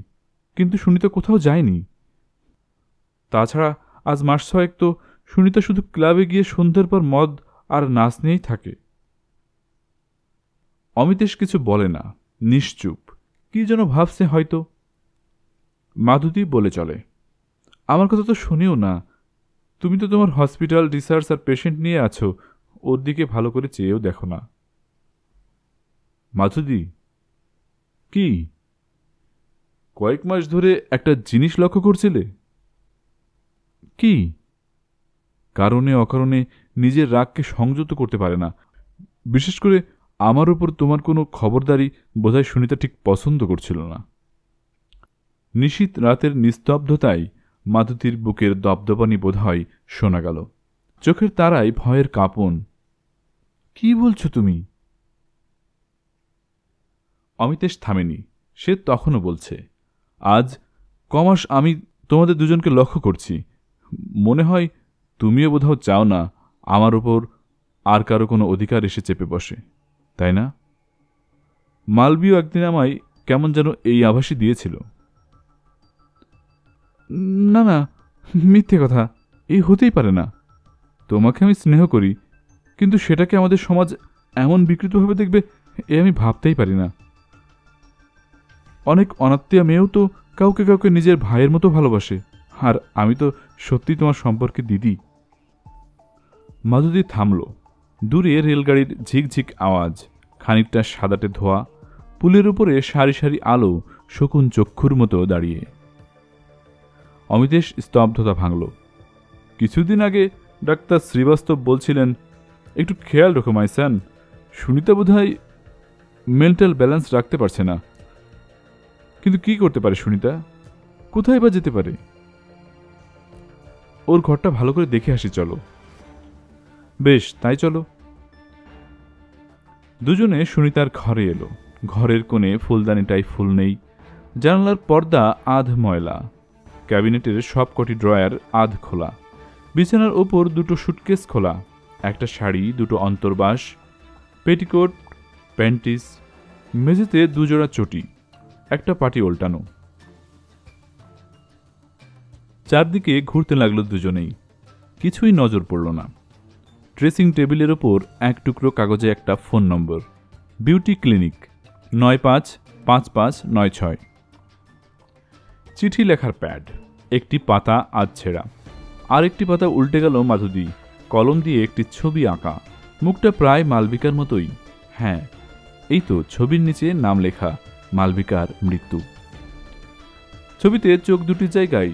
কিন্তু সুনিতা কোথাও যায়নি। তাছাড়া আজ মাস ছয়েক তো সুনিতা শুধু ক্লাবে গিয়ে সন্ধ্যার পর মদ আর নাচ নিয়েই থাকে। অমিতেশ কিছু বলে না, নিশ্চুপ, কি যেন ভাবছে হয়তো। মাধুরী বলে চলে, আমার কথা তো শুনিও না। তুমি তো তোমার হসপিটাল, রিসার্চ আর পেশেন্ট নিয়ে আছো, ওর দিকে ভালো করে চেয়েও দেখো না। মাধুরী, কি কয়েক মাস ধরে একটা জিনিস লক্ষ্য করছিলে? কি? কারণে অকারণে নিজের রাগকে সংযত করতে পারে না। বিশেষ করে আমার উপর তোমার কোনো খবরদারি বোধহয় সুনিতা ঠিক পছন্দ করছিল না। নিশীথ রাতের নিস্তব্ধতায় মাধুরীর বুকের দপদপানি বোধহয় শোনা গেল, চোখের তারায় ভয়ের কাঁপন। কি বলছো তুমি? অমিতেশ থামেনি, সে তখনও বলছে, আজ কমাস আমি তোমাদের দুজনকে লক্ষ্য করছি। মনে হয় তুমিও বোধহয় চাও না আমার উপর আর কারো কোনো অধিকার এসে চেপে বসে, তাই না? মালবিও একদিন আমায় কেমন যেন এই আভাসই দিয়েছিল। না না, মিথ্যে কথা, এই হতেই পারে না। তোমাকে আমি স্নেহ করি, কিন্তু সেটাকে আমাদের সমাজ এমন বিকৃতভাবে দেখবে এ আমি ভাবতেই পারি না। অনেক অনাত্মীয় মেয়েও তো কাউকে কাউকে নিজের ভাইয়ের মতো ভালোবাসে, আর আমি তো সত্যি তোমার সম্পর্কে দিদি। মাধুরী থামল। দূরে রেলগাড়ির ঝিকঝিক আওয়াজ, খানিকটা সাদাটে ধোয়া, পুলের উপরে সারি সারি আলো শকুন চক্ষুর মতো দাঁড়িয়ে। অমিতেশ স্তব্ধতা ভাঙল। কিছুদিন আগে ডাক্তার শ্রীবাস্তব বলছিলেন, একটু খেয়াল রেখো মাইসান, সুনিতা বোধহয় মেন্টাল ব্যালেন্স রাখতে পারছে না। কিন্তু কি করতে পারে সুনিতা? কোথায় বা যেতে পারে? ওর ঘরটা ভালো করে দেখে আসি চলো। বেশ, তাই চলো। দুজনে সুনিতার ঘরে এলো। ঘরের কোণে ফুলদানিটায় ফুল নেই, জানালার পর্দা আধ ময়লা, ক্যাবিনেটের সবকটি ড্রয়ার আধ খোলা, বিছানার ওপর দুটো সুটকেস খোলা, একটা শাড়ি, দুটো অন্তর্বাস, পেটিকোট, প্যান্টিস, মেঝেতে দুজোড়া চটি, একটা পাটি ওল্টানো। চারদিকে ঘুরতে লাগলো দুজনেই, কিছুই নজর পড়ল না। ড্রেসিং টেবিলের ওপর এক টুকরো কাগজে একটা ফোন নম্বর, বিউটি ক্লিনিক, 955596। চিঠি লেখার প্যাড, একটি পাতা আধ ছেঁড়া, আর একটি পাতা উল্টে গেল মাধুরী, কলম দিয়ে একটি ছবি আঁকা, মুখটা প্রায় মালবিকার মতোই। হ্যাঁ, এই তো ছবির নিচে নাম লেখা, মালবিকার মৃত্যু। ছবিতে চোখ দুটির জায়গায়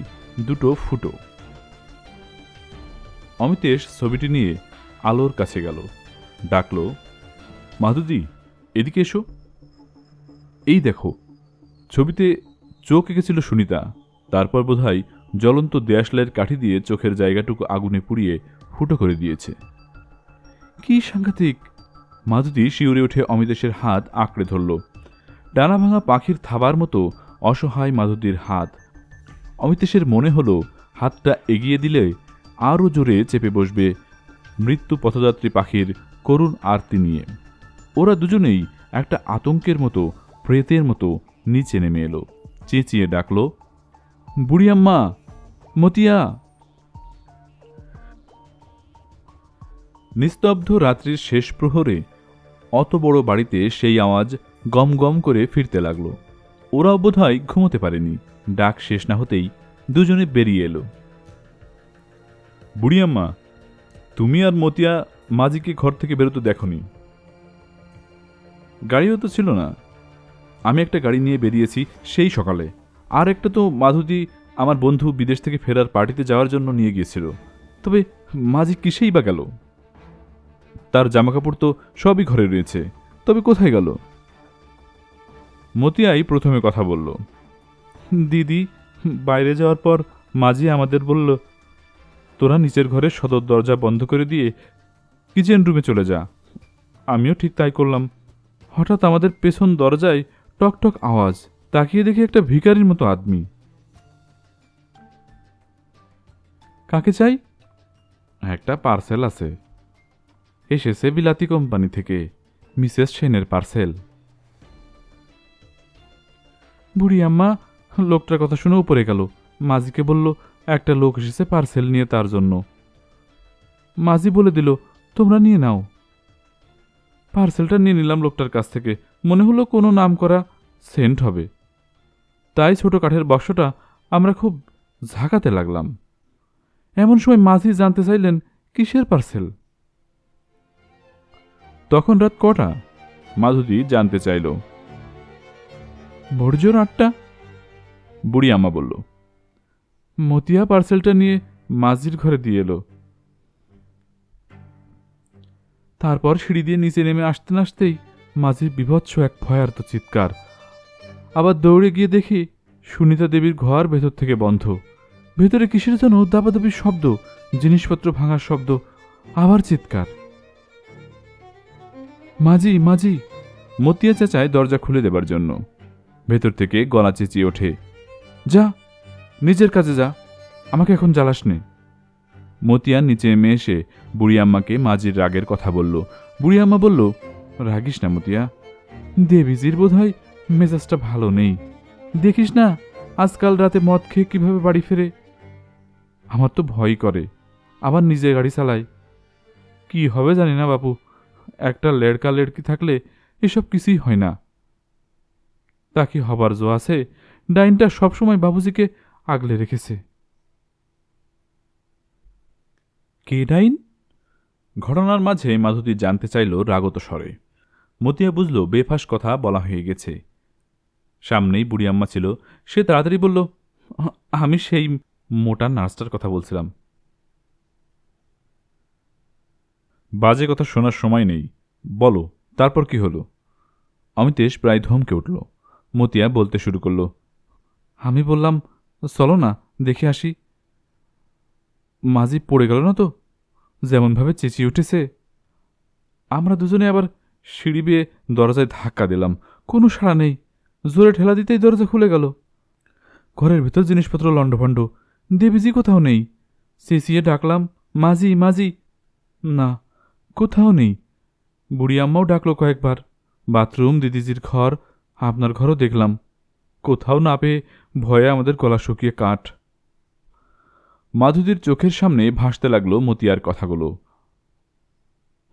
দুটো ফুটো। অমিতেশ ছবিটি নিয়ে আলোর কাছে গেল, ডাকল, মাধুরী, এদিকে এসো। এই দেখো, ছবিতে চোখ এঁকেছিল সুনিতা, তারপর বোধহয় জ্বলন্ত দেয়াশলাইয়ের কাঠি দিয়ে চোখের জায়গাটুকু আগুনে পুড়িয়ে ফুটো করে দিয়েছে। কি সাংঘাতিক! মাধুরী শিউরে উঠে অমিতেশের হাত আঁকড়ে ধরল। ডানা ভাঙা পাখির থাবার মতো অসহায় মাধুরীর হাত। অমিতেশের মনে হলো হাতটা এগিয়ে দিলে আরও জোরে চেপে বসবে মৃত্যু পথযাত্রী পাখির করুণ আরতি নিয়ে। ওরা দুজনেই একটা আতঙ্কের মতো, প্রেতের মতো নিচে নেমে এলো, চেঁচিয়ে ডাকল, বুড়িয়াম্মা, মতিয়া। নিস্তব্ধ রাত্রির শেষ প্রহরে অত বড় বাড়িতে সেই আওয়াজ গম গম করে ফিরতে লাগলো। ওরাও বোধহয় ঘুমোতে পারেনি। ডাক শেষ না হতেই দুজনে বেরিয়ে এলো। বুড়িয়াম্মা, তুমি আর মতিয়া মাঝিকে ঘর থেকে বেরোতে দেখনি? গাড়িও তো ছিল না। আমি একটা গাড়ি নিয়ে বেরিয়েছি সেই সকালে, আর একটা তো মাধুরী আমার বন্ধু বিদেশ থেকে ফেরার পার্টিতে যাওয়ার জন্য নিয়ে গিয়েছিল। তবে মাঝি কিসেই বা গেল? তার জামাকাপড় তো সবই ঘরে রয়েছে, তবে কোথায় গেল? মতিয়াই প্রথমে কথা বলল। দিদি বাইরে যাওয়ার পর মাঝি আমাদের বলল, তোরা নিচের ঘরের সদর দরজা বন্ধ করে দিয়ে কিচেন রুমে চলে যা। আমিও ঠিক তাই করলাম। হঠাৎ আমাদের পেছন দরজায় টকটক আওয়াজ। তাকিয়ে দেখি একটা ভিখারির মতো আদমি। কাকে চাই? একটা পার্সেল আছে, এসেছে বিলাতি কোম্পানি থেকে, মিসেস সেনের পার্সেল। বুড়ি আম্মা লোকটার কথা শুনে উপরে গেল। মাঝিকে বলল একটা লোক এসেছে পার্সেল নিয়ে তার জন্য। মাঝি বলে দিল তোমরা নিয়ে নাও। পার্সেলটা নিয়ে নিলাম লোকটার কাছ থেকে। মনে হলো কোনো নাম করা সেন্ট হবে, তাই ছোট কাঠের বক্সটা আমরা খুব ঝাঁকাতে লাগলাম। এমন সময় মাঝি জানতে চাইলেন কিসের পার্সেল। তখন রাত কটা? মাধুরী জানতে চাইল। ভোরজোর 8টা। বুড়ি আম্মা বলল। মতিয়া পার্সেলটা নিয়ে মাঝির ঘরে দিয়ে এলো। তারপর সিঁড়ি দিয়ে নিচে নেমে আসতে না আসতেই মাঝির বিভৎস এক ভয়ার্ত চিৎকার। আবার দৌড়ে গিয়ে দেখি সুনিতা দেবীর ঘর ভেতর থেকে বন্ধ। ভেতরে কিসের যেন দাপাদাপির শব্দ, জিনিসপত্র ভাঙার শব্দ, আবার চিৎকার। মাঝি মাঝি! মতিয়া চেঁচায় দরজা খুলে দেবার জন্য। ভেতর থেকে গলা চেঁচিয়ে ওঠে, যা, নিজের কাজে যা, আমাকে এখন জ্বালাস নে। মতিয়া নিচে নেমে এসে বুড়ি আম্মাকে মাঝির রাগের কথা বলল। বুড়ি আম্মা বলল, রাগিস না মতিয়া, দেবীজির বোধ হয় মেজাজটা ভালো নেই। দেখিস না আজকাল রাতে মদ খেয়ে কিভাবে বাড়ি ফেরে। আমার তো ভয় করে, আবার নিজে গাড়ি চালায়। কি হবে জানি না বাপু, একটা লেড়কা লেড়কি থাকলে এসব কিছুই হয় না। তা কি হবার জো আছে? ডাইনটা সবসময় বাবুজিকে আগলে রেখেছে। কে ডাইন? ঘটনার মাঝে মাধুরী জানতে চাইল রাগত স্বরে। মতিয়া বুঝল বেফাস কথা বলা হয়ে গেছে। সামনেই বুড়ি আম্মা ছিল। সে তাড়াতাড়ি বলল, আমি সেই মোটা নার্সটার কথা বলছিলাম। বাজে কথা শোনার সময় নেই, বলো তারপর কি হলো? অমিতেশ প্রায় ধমকে উঠল। মতিয়া বলতে শুরু করল, আমি বললাম চলো না দেখে আসি। মাঝি পড়ে গেল না তো? যেমনভাবে চেঁচিয়ে উঠেছে। আমরা দুজনে আবার সিঁড়ি বেয়ে দরজায় ধাক্কা দিলাম, কোনো সাড়া নেই। জোরে ঠেলা দিতেই দরজা খুলে গেল। ঘরের ভেতর জিনিসপত্র লণ্ডভণ্ড, দেবীজি কোথাও নেই। চেঁচিয়ে ডাকলাম, মাঝি মাঝি, না, কোথাও নেই। বুড়ি আম্মাও ডাকলো কয়েকবার। বাথরুম, দিদিজির ঘর, আপনার ঘরও দেখলাম, কোথাও না পেয়ে ভয়ে আমাদের গলা শুকিয়ে কাঠ। মাধুরীর চোখের সামনে ভাসতে লাগলো মতিয়ার কথাগুলো।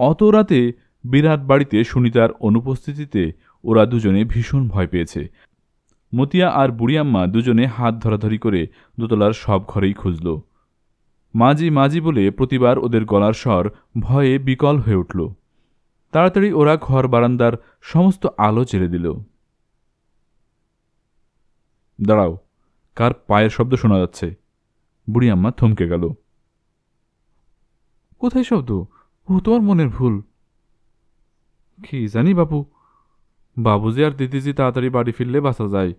অত রাতে বিরাট বাড়িতে সুনিতার অনুপস্থিতিতে ওরা দুজনে ভীষণ ভয় পেয়েছে। মতিয়া আর বুড়ি আম্মা দুজনে হাত ধরাধরি করে দোতলার সব ঘরেই খুঁজল। মাঝি মাঝি বলে প্রতিবার ওদের গলার স্বর ভয়ে বিকল হয়ে উঠল। তাড়াতাড়ি ওরা ঘর বারান্দার সমস্ত আলো জ্বেলে দিল। দাঁড়াও, কার পায়ের শব্দ শোনা যাচ্ছে? বুড়ি আম্মা থমকে গেল। কোথায় শব্দ? ও তোমার মনের ভুল। কি জানি বাপু, বাবুজি আর দিদিজি তাড়াতাড়ি বাড়ি ফিরলে বাঁচা যায়।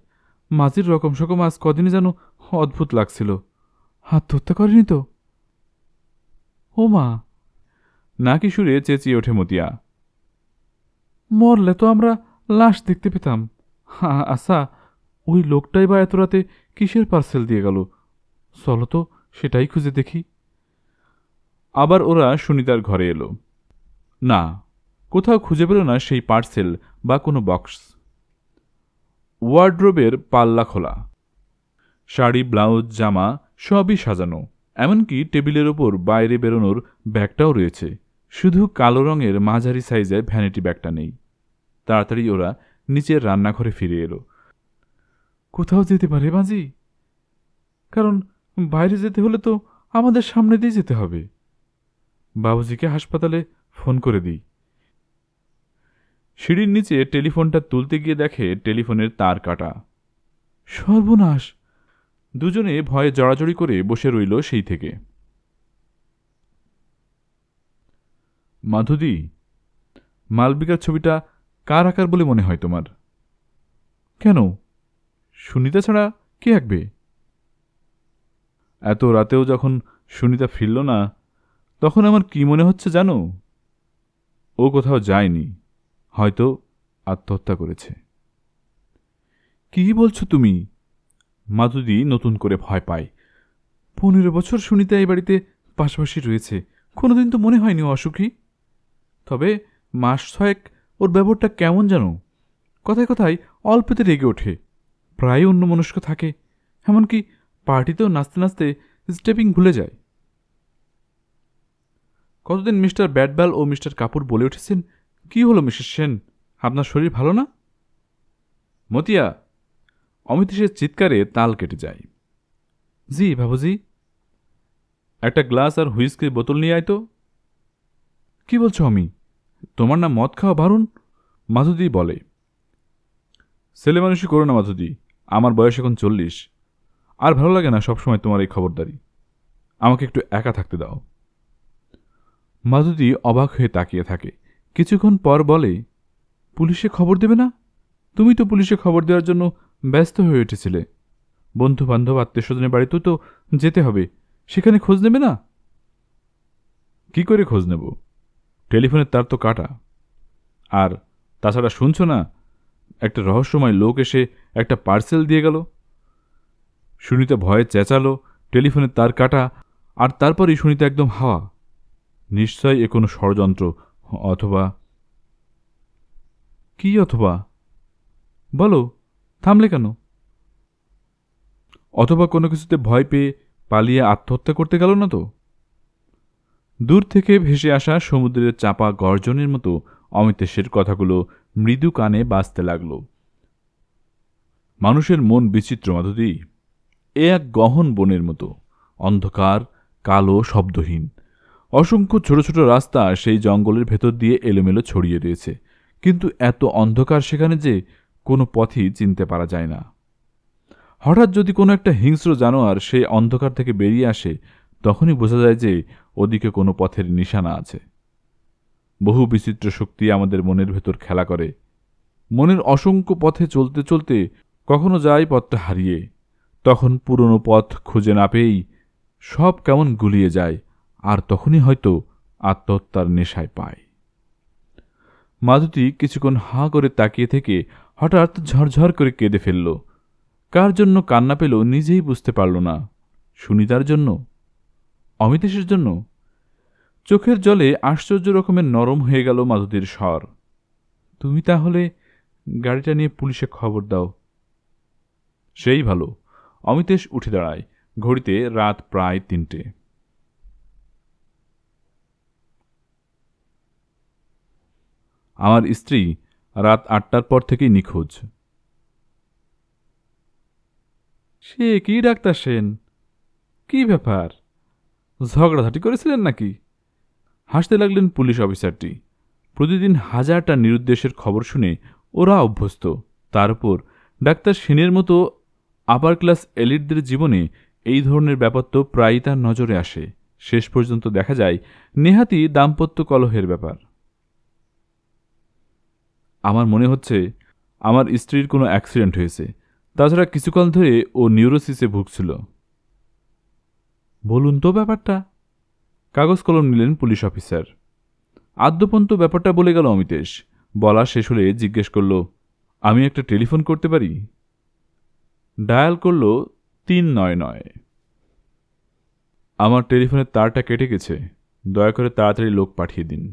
মাঝির রকম সকম আজ কদিনই যেন অদ্ভুত লাগছিল। আত্মহত্যা করেনি তো? ও মা! নাকি সুরে চেঁচিয়ে ওঠে মতিয়া। মরলে তো আমরা লাশ দেখতে পেতাম। আচ্ছা, ওই লোকটাই বা এত রাতে কিসের পার্সেল দিয়ে গেল? চলো তো সেটাই খুঁজে দেখি। আবার ওরা সুনিতার ঘরে এলো। না, কোথাও খুঁজে পেল না সেই পার্সেল বা কোনো বক্স। ওয়ার্ড্রোবের পাল্লা খোলা, শাড়ি, ব্লাউজ, জামা সবই সাজানো। এমনকি টেবিলের ওপর বাইরে বেরোনোর ব্যাগটাও রয়েছে। শুধু কালো রঙের মাঝারি সাইজের ভ্যানিটি ব্যাগটা নেই। তাড়াতাড়ি ওরা নিচের রান্নাঘরে ফিরে এলো। কোথাও যেতে পারে মাঝি? কারণ বাইরে যেতে হলে তো আমাদের সামনে দিয়ে যেতে হবে। বাবুজিকে হাসপাতালে ফোন করে দিই। সিঁড়ির নিচে টেলিফোনটা তুলতে গিয়ে দেখে টেলিফোনের তার কাটা। সর্বনাশ! দুজনে ভয়ে জড়াজড়ি করে বসে রইল সেই থেকে। মাধুরী, মালবিকার ছবিটা কার আঁকার বলে মনে হয় তোমার? কেন, সুনিতা ছাড়া কে আঁকবে? এত রাতেও যখন সুনিতা ফিরল না, তখন আমার কি মনে হচ্ছে জানো? ও কোথাও যায়নি, হয়তো আত্মহত্যা করেছে। কি বলছো তুমি? মাধুরী নতুন করে ভয় পায়। 15 বছর সুনিতা এই বাড়িতে পাশাপাশি রয়েছে, কোনোদিন তো মনে হয়নি ও অসুখী। তবে মাস ছয়েক ওর ব্যবহারটা কেমন জানো, কথায় কথায় অল্পেতে রেগে ওঠে, প্রায় অন্যমনস্ক থাকে, এমনকি পার্টিতেও নাচতে নাচতে স্টেপিং ভুলে যায়। কতদিন মিস্টার ব্যাটবাল ও মিস্টার কাপুর বলে উঠেছেন, কি হলো মিসেস সেন, আপনার শরীর ভালো না? মতিয়া! অমিতেশের চিৎকারে তাল কেটে যায়। জি বাবুজি। একটা গ্লাস আর হুইস্কির বোতল নিয়ে আয় তো। কি বলছো আমি? তোমার না মদ খাওয়া বারণ? মাধুদি বলে। ছেলে মানুষই করো না মাধুদি, আমার বয়স এখন 40, আর ভালো লাগে না সবসময় তোমার এই খবরদারি। আমাকে একটু একা থাকতে দাও। মাধুদি অবাক হয়ে তাকিয়ে থাকে, কিছুক্ষণ পর বলে, পুলিশে খবর দেবে না? তুমি তো পুলিশে খবর দেওয়ার জন্য ব্যস্ত হয়ে উঠেছিলে। বন্ধু বান্ধব আত্মীয় স্বজনের বাড়িতেও তো যেতে হবে, সেখানে খোঁজ নেবে না? কি করে খোঁজ নেব? টেলিফোনের তার তো কাটা। আর তাছাড়া শুনছো না, একটা রহস্যময় লোক এসে একটা পার্সেল দিয়ে গেল। সুনিতা ভয়ে চেঁচালো, টেলিফোনের তার কাটা, আর তারপরই সুনিতা একদম হাওয়া। নিশ্চয় এ কোনো ষড়যন্ত্র, অথবা। কি অথবা? বলো, থামলে কেন? অথবা কোনো কিছুতে ভয় পেয়ে পালিয়ে আত্মহত্যা করতে গেল না তো? দূর থেকে ভেসে আসা সমুদ্রের চাপা গর্জনের মতো অমিতেশের কথাগুলো মৃদু কানে বাজতে লাগল। মানুষের মন বিচিত্র মাধুরী, এ এক গহন বনের মতো, অন্ধকার, কালো, শব্দহীন। অসংখ্য ছোট ছোট রাস্তা সেই জঙ্গলের ভেতর দিয়ে এলোমেলো ছড়িয়ে রয়েছে, কিন্তু এত অন্ধকার সেখানে যে কোনো পথই চিনতে পারা যায় না। হঠাৎ যদি কোনো একটা হিংস্র জানোয়ার সেই অন্ধকার থেকে বেরিয়ে আসে, তখনই বোঝা যায় যে ওদিকে কোনো পথের নিশানা আছে। বহু বিচিত্র শক্তি আমাদের মনের ভেতর খেলা করে। মনের অসংখ্য পথে চলতে চলতে কখনো যায় পথটা হারিয়ে, তখন পুরনো পথ খুঁজে না পেয়েই সব কেমন গুলিয়ে যায়, আর তখনই হয়তো আত্মহত্যার নেশায় পায়। মাধুরী কিছুক্ষণ হাঁ করে তাকিয়ে থেকে হঠাৎ ঝরঝর করে কেঁদে ফেলল। কার জন্য কান্না পেল নিজেই বুঝতে পারল না। সুনিতার জন্য? অমিতেশের জন্য? চোখের জলে আশ্চর্য রকমের নরম হয়ে গেল মাধুরীর স্বর। তুমি তাহলে গাড়িটা নিয়ে পুলিশে খবর দাও। সেই ভালো। অমিতেশ উঠে দাঁড়ায়। ঘড়িতে রাত প্রায় 3টে। আমার স্ত্রী রাত 8টার পর থেকেই নিখোঁজ। সে কি ডাক্তার সেন, কি ব্যাপার, ঝগড়াঝাটি করেছিলেন নাকি? হাসতে লাগলেন পুলিশ অফিসারটি। প্রতিদিন হাজারটা নিরুদ্দেশের খবর শুনে ওরা অভ্যস্ত। তার উপর ডাক্তার সেনের মতো আপার ক্লাস এলিটদের জীবনে এই ধরনের ব্যাপার তো প্রায়ই তার নজরে আসে। শেষ পর্যন্ত দেখা যায় নেহাতি দাম্পত্য কলহের ব্যাপার। আমার মনে হচ্ছে আমার স্ত্রীর কোনো অ্যাক্সিডেন্ট হয়েছে, তাছাড়া কিছুকাল ধরে ও নিউরোসিসে ভুগছিল। বলুন তো ব্যাপারটা। কাগজ কলম নিলেন পুলিশ অফিসার। আদ্যপন্ত ব্যাপারটা বলে গেল অমিতেশ। বলা শেষ হলে জিজ্ঞেস করল, আমি একটা টেলিফোন করতে পারি? ডায়াল করল 399। আমার টেলিফোনের তারটা কেটে গেছে, দয়া করে তাড়াতাড়ি লোক পাঠিয়ে দিন।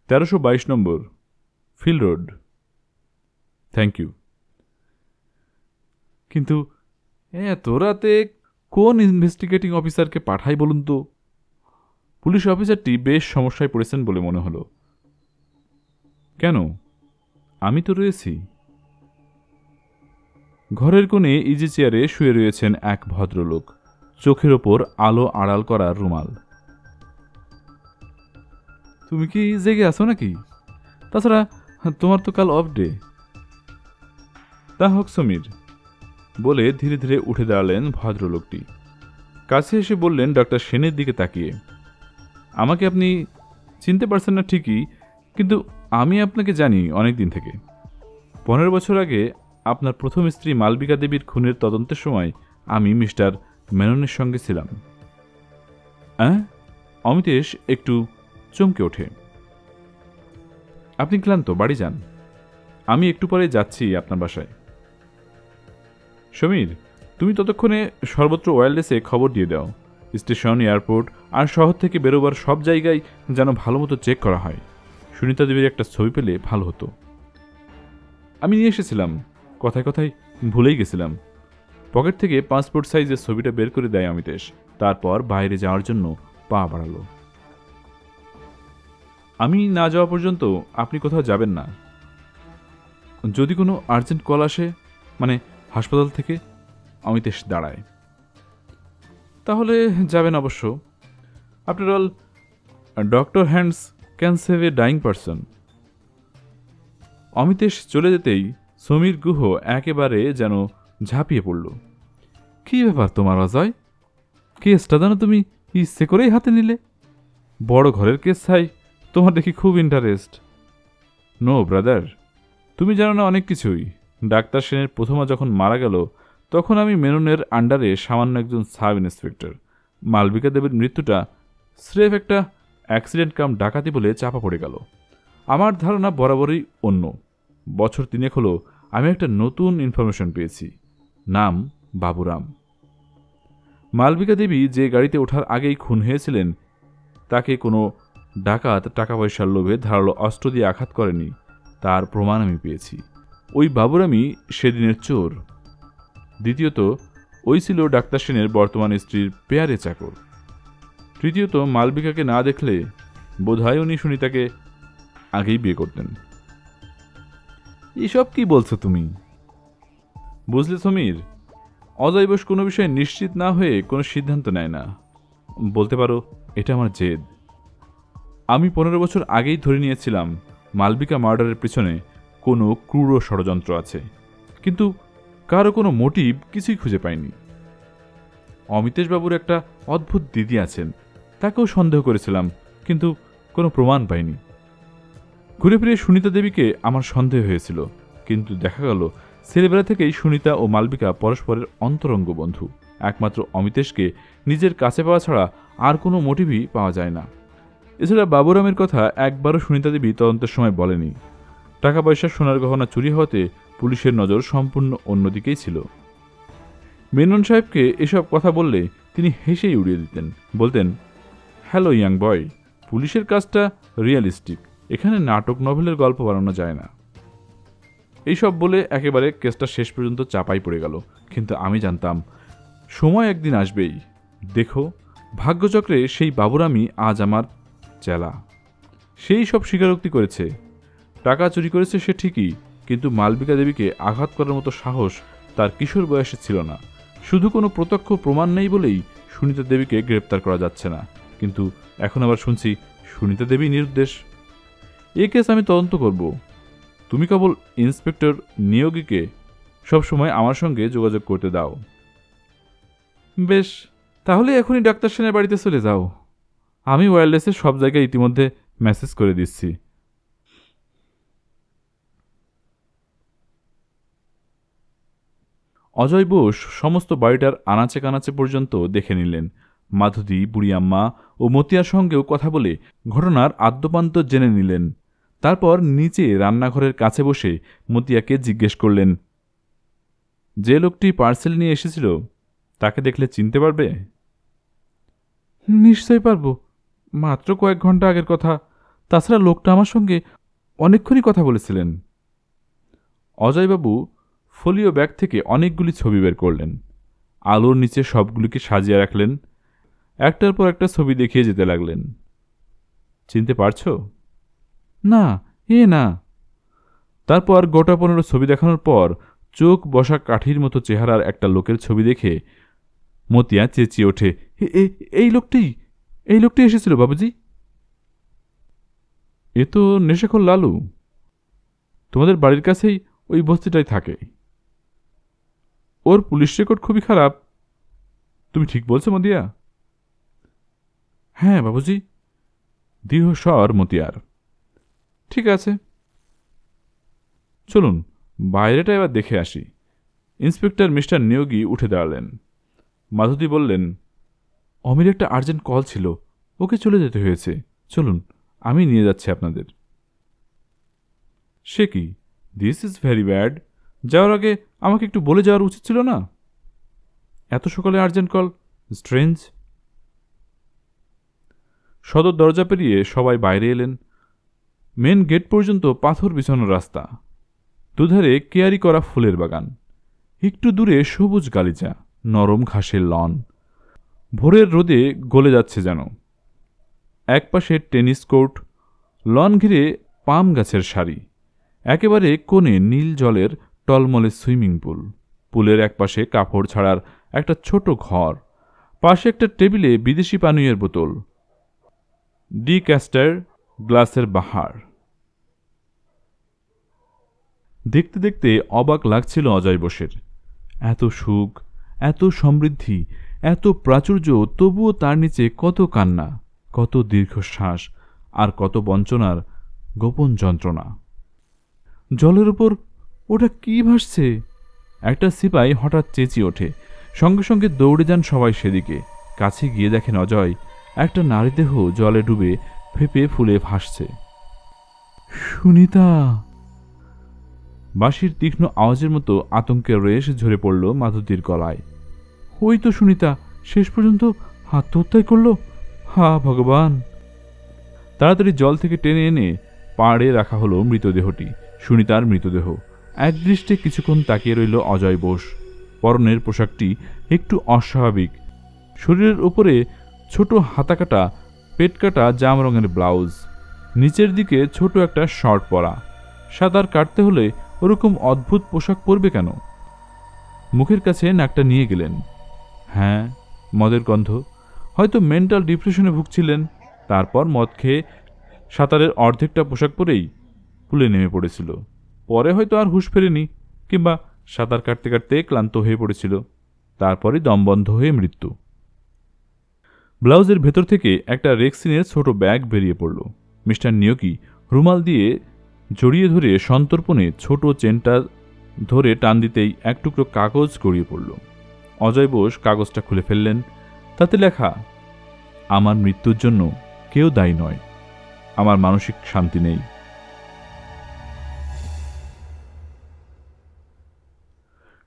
1322 নম্বর, ফিল রোড। Thank you. কিন্তু এত রাতে কোন ইনভেস্টিগেটিং অফিসারকে পাঠাই বলুন তো? পুলিশ অফিসারটি বেশ সমস্যায় পড়েছেন বলে মনে হলো। কেন? আমি তো রয়েছি। ঘরের কোণে ইজি চেয়ারে শুয়ে রয়েছেন এক ভদ্রলোক, চোখের ওপর আলো আড়াল করা রুমাল। তুমি কি জেগে আছো নাকি? তাছাড়া তোমার তো কাল অফ ডে। তা হোক সমীর, বলে ধীরে ধীরে উঠে দাঁড়ালেন ভদ্রলোকটি। কাছে এসে বললেন ডক্টর সেনের দিকে তাকিয়ে, আমাকে আপনি চিনতে পারছেন না ঠিকই, কিন্তু আমি আপনাকে জানি অনেক দিন থেকে। 15 বছর আগে আপনার প্রথম স্ত্রী মালবিকা দেবীর খুনের তদন্তের সময় আমি মিস্টার মেননের সঙ্গে ছিলাম। অমিতেশ একটু চমকে ওঠে। আপনি ক্লান্ত, বাড়ি যান। আমি একটু পরে যাচ্ছি আপনার বাসায়। সমীর, তুমি ততক্ষণে সর্বত্র ওয়্যারলেসে খবর দিয়ে দাও। স্টেশন, এয়ারপোর্ট আর শহর থেকে বেরোবার সব জায়গায় যেন ভালো মতো চেক করা হয়। সুনিতা দেবীর একটা ছবি পেলে ভালো হতো। আমি নিয়ে এসেছিলাম, কথায় কথায় ভুলেই গেছিলাম। পকেট থেকে পাসপোর্ট সাইজের ছবিটা বের করে দেয় অমিতেশ। তারপর বাইরে যাওয়ার জন্য পা বাড়ালো। আমি না যাওয়া পর্যন্ত আপনি কোথাও যাবেন না। যদি কোনো আর্জেন্ট কল আসে, মানে হাসপাতাল থেকে। অমিতেশ দাঁড়ায়। তাহলে যাবেন অবশ্য। After all, doctor hands can save A dyeing person. Amitesh চলে যেতেই সমীর গুহ একেবারে যেন ঝাঁপিয়ে পড়ল। কী ব্যাপার তোমার অজয়? কেসটা যেন তুমি ইচ্ছে করেই হাতে নিলে। বড় ঘরের কেস চাই, তোমার দেখি খুব ইন্টারেস্ট। নো ব্রাদার, তুমি জানো না অনেক কিছুই। ডাক্তার সেনের প্রথমা যখন মারা গেল, তখন আমি মেননের আন্ডারে সামান্য একজন সাব ইন্সপেক্টর। মালবিকা দেবীর মৃত্যুটা স্রেফ একটা অ্যাক্সিডেন্ট কাম ডাকাতি বলে চাপা পড়ে গেল। আমার ধারণা বরাবরই অন্য। বছর 3 হলো আমি একটা নতুন ইনফরমেশন পেয়েছি। নাম বাবুরাম। মালবিকা দেবী যে গাড়িতে ওঠার আগেই খুন হয়েছিলেন, তাকে কোনো ডাকাত টাকা পয়সার লোভে ধারালো অস্ত্র দিয়ে আঘাত করেনি, তার প্রমাণ আমি পেয়েছি। ওই বাবুরামই সেদিনের চোর। দ্বিতীয়ত, ওই ছিল ডাক্তার সেনের বর্তমান স্ত্রীর পেয়ারে চাকর। তৃতীয়ত, মালবিকাকে না দেখলে বোধহয় উনি সুনিতাকে আগেই বিয়ে করতেন। এসব কি বলছো তুমি? বুঝলে সমীর, অজয় বোস কোনো বিষয়ে নিশ্চিত না হয়ে কোনো সিদ্ধান্ত নেয় না। বলতে পারো এটা আমার জেদ। আমি 15 বছর আগেই ধরে নিয়েছিলাম মালবিকা মার্ডারের পিছনে কোনো ক্রূর ষড়যন্ত্র আছে, কিন্তু কারো কোনো মোটিভ কিছুই খুঁজে পাইনি। অমিতেশবাবুর একটা অদ্ভুত দিদি আছেন, তাকেও সন্দেহ করেছিলাম, কিন্তু কোনো প্রমাণ পাইনি। ঘুরে ফিরে সুনিতা দেবীকে আমার সন্দেহ হয়েছিল, কিন্তু দেখা গেল ছেলেবেলা থেকেই সুনিতা ও মালবিকা পরস্পরের অন্তরঙ্গ বন্ধু। একমাত্র অমিতেশকে নিজের কাছে পাওয়া ছাড়া আর কোনো মোটিভই পাওয়া যায় না। এছাড়া বাবুরামের কথা একবারও সুনিতা দেবী তদন্তের সময় বলেনি। টাকা পয়সা, সোনার গহনা চুরি হওয়াতে পুলিশের নজর সম্পূর্ণ অন্যদিকেই ছিল। মেনন সাহেবকে এসব কথা বললে তিনি হেসেই উড়িয়ে দিতেন, বলতেন, হ্যালো ইয়াং বয়, পুলিশের কাজটা রিয়েলিস্টিক, এখানে নাটক নভেলের গল্প বানানো যায় না। এইসব বলে একেবারে কেসটা শেষ পর্যন্ত চাপাই পড়ে গেল। কিন্তু আমি জানতাম সময় একদিন আসবেই। দেখো, ভাগ্যচক্রে সেই বাবুরামই আজ আমার চেলা। সেই সব স্বীকারোক্তি করেছে। টাকা চুরি করেছে সে ঠিকই, কিন্তু মালবিকা দেবীকে আঘাত করার মতো সাহস তার কিশোর বয়সে ছিল না। শুধু কোনো প্রত্যক্ষ প্রমাণ নেই বলেই সুনিতা দেবীকে গ্রেপ্তার করা যাচ্ছে না। কিন্তু এখন আবার শুনছি সুনিতা দেবী নিরুদ্দেশ। এ কেস আমি তদন্ত করব। তুমি কেবল ইন্সপেক্টর নিয়োগীকে সবসময় আমার সঙ্গে যোগাযোগ করতে দাও। বেশ, তাহলে এখনই ডাক্তার সেনের বাড়িতে চলে যাও। আমি ওয়্যারলেসে সব জায়গায় ইতিমধ্যে মেসেজ করে দিচ্ছি। অজয় বোস সমস্ত বাড়িটার আনাচে কানাচে পর্যন্ত দেখে নিলেন। মাধুরী, বুড়িয়াম্মা ও মতিয়ার সঙ্গেও কথা বলে ঘটনার আদ্যোপান্ত জেনে নিলেন। তারপর নিচে রান্নাঘরের কাছে বসে মতিয়াকে জিজ্ঞেস করলেন, যে লোকটি পার্সেল নিয়ে এসেছিল তাকে দেখলে চিনতে পারবে? নিশ্চয়ই পারব, মাত্র কয়েক ঘন্টা আগের কথা। তাছাড়া লোকটা আমার সঙ্গে অনেকক্ষণই কথা বলেছিলেন। অজয়বাবু ফোলিও ব্যাগ থেকে অনেকগুলি ছবি বের করলেন। আলোর নিচে সবগুলিকে সাজিয়ে রাখলেন। একটার পর একটা ছবি দেখিয়ে যেতে লাগলেন। চিনতে পারছো? না, না। তারপর গোটা 15 ছবি দেখানোর পর চোখ বসা কাঠির মতো চেহারার একটা লোকের ছবি দেখে মতিয়া চেঁচিয়ে ওঠে, এই লোকটি, এই লোকটি এসেছিল বাবুজি। এ তো নেশাখোর লালু। তোমাদের বাড়ির কাছেই ওই বস্তিটাই থাকে। ওর পুলিশ রেকর্ড খুবই খারাপ। তুমি ঠিক বলছো মতিয়া? হ্যাঁ বাবুজি। দৃঢ় স্বর মতিয়ার। ঠিক আছে, চলুন বাইরেটা এবার দেখে আসি। ইন্সপেক্টর মিস্টার নিয়োগী উঠে দাঁড়ালেন। মাধুরী বললেন, অমির একটা আর্জেন্ট কল ছিল, ওকে চলে যেতে হয়েছে। চলুন, আমি নিয়ে যাচ্ছি আপনাদের। সে কি? This is very bad. যাওয়ার আগে আমাকে একটু বলে যাওয়ার উচিত ছিল না? এত সকালে আর্জেন্ট কল, স্ট্রেঞ্জ। সদর দরজা পেরিয়ে সবাই বাইরে এলেন। মেন গেট পর্যন্ত পাথর বিছানো রাস্তা, দুধারে কেয়ারি করা ফুলের বাগান, একটু দূরে সবুজ গালিচা, নরম ঘাসের লন, ভোরের রোদে গলে যাচ্ছে যেন। একপাশে টেনিস কোর্ট, লন ঘিরে পাম গাছের সারি, একেবারে কোণে নীল জলের টলমলে সুইমিং পুল। পুলের একপাশে কাপড় ছাড়ার একটা ছোট ঘর, পাশে একটা টেবিলে বিদেশি পানীয়ের বোতল, ডিক্যাস্টার গ্লাসের বাহার। দেখতে দেখতে অবাক লাগছিল অজয় বোসের। এত সুখ, এত সমৃদ্ধি, এত প্রাচুর্য, তবুও তার নিচে কত কান্না, কত দীর্ঘশ্বাস, আর কত বঞ্চনার গোপন যন্ত্রণা। জলের উপর ওটা কি ভাসছে? একটা সিপাই হঠাৎ চেঁচিয়ে ওঠে। সঙ্গে সঙ্গে দৌড়ে যান সবাই সেদিকে। কাছে গিয়ে দেখেন অজয় একটা নারীদেহ জলে ডুবে ফেঁপে ফুলে ভাসছে। সুনিতা! বাঁশির তীক্ষ্ণ আওয়াজের মতো আতঙ্কের রেশ ঝরে পড়ল মাধুরীর গলায়। ওই তো সুনিতা শেষ পর্যন্ত আত্মহত্যাই করল। হা ভগবান! তাড়াতাড়ি জল থেকে টেনে এনে পাড়ে রাখা হলো মৃতদেহটি, সুনিতার মৃতদেহ। একদৃষ্টে কিছুক্ষণ তাকিয়ে রইল অজয় বোস। পরনের পোশাকটি একটু অস্বাভাবিক। শরীরের উপরে ছোট হাতাকাটা পেটকাটা জাম রঙের ব্লাউজ, নিচের দিকে ছোট একটা শর্ট পরা। সাঁতার কাটতে হলে ওরকম অদ্ভুত পোশাক পরবে কেন? মুখের কাছে নাকটা নিয়ে গেলেন। হ্যাঁ, মদের গন্ধ। হয়তো মেন্টাল ডিপ্রেশনে ভুগছিলেন। তারপর মদ খেয়ে সাঁতারের অর্ধেকটা পোশাক পরেই পুলে নেমে পড়েছিল। পরে হয়তো আর হুঁশ ফেরেনি, কিংবা সাঁতার কাটতে কাটতে ক্লান্ত হয়ে পড়েছিল। তারপরে দমবন্ধ হয়ে মৃত্যু। ব্লাউজের ভেতর থেকে একটা রেক্সিনের ছোট ব্যাগ বেরিয়ে পড়ল। মিস্টার নিয়োগী রুমাল দিয়ে জড়িয়ে ধরে সন্তর্পণে ছোট চেনটা ধরে টান দিতেই এক টুকরো কাগজ গড়িয়ে পড়ল। অজয় বোস কাগজটা খুলে ফেললেন। তাতে লেখা, আমার মৃত্যুর জন্য কেউ দায়ী নয়, আমার মানসিক শান্তি নেই।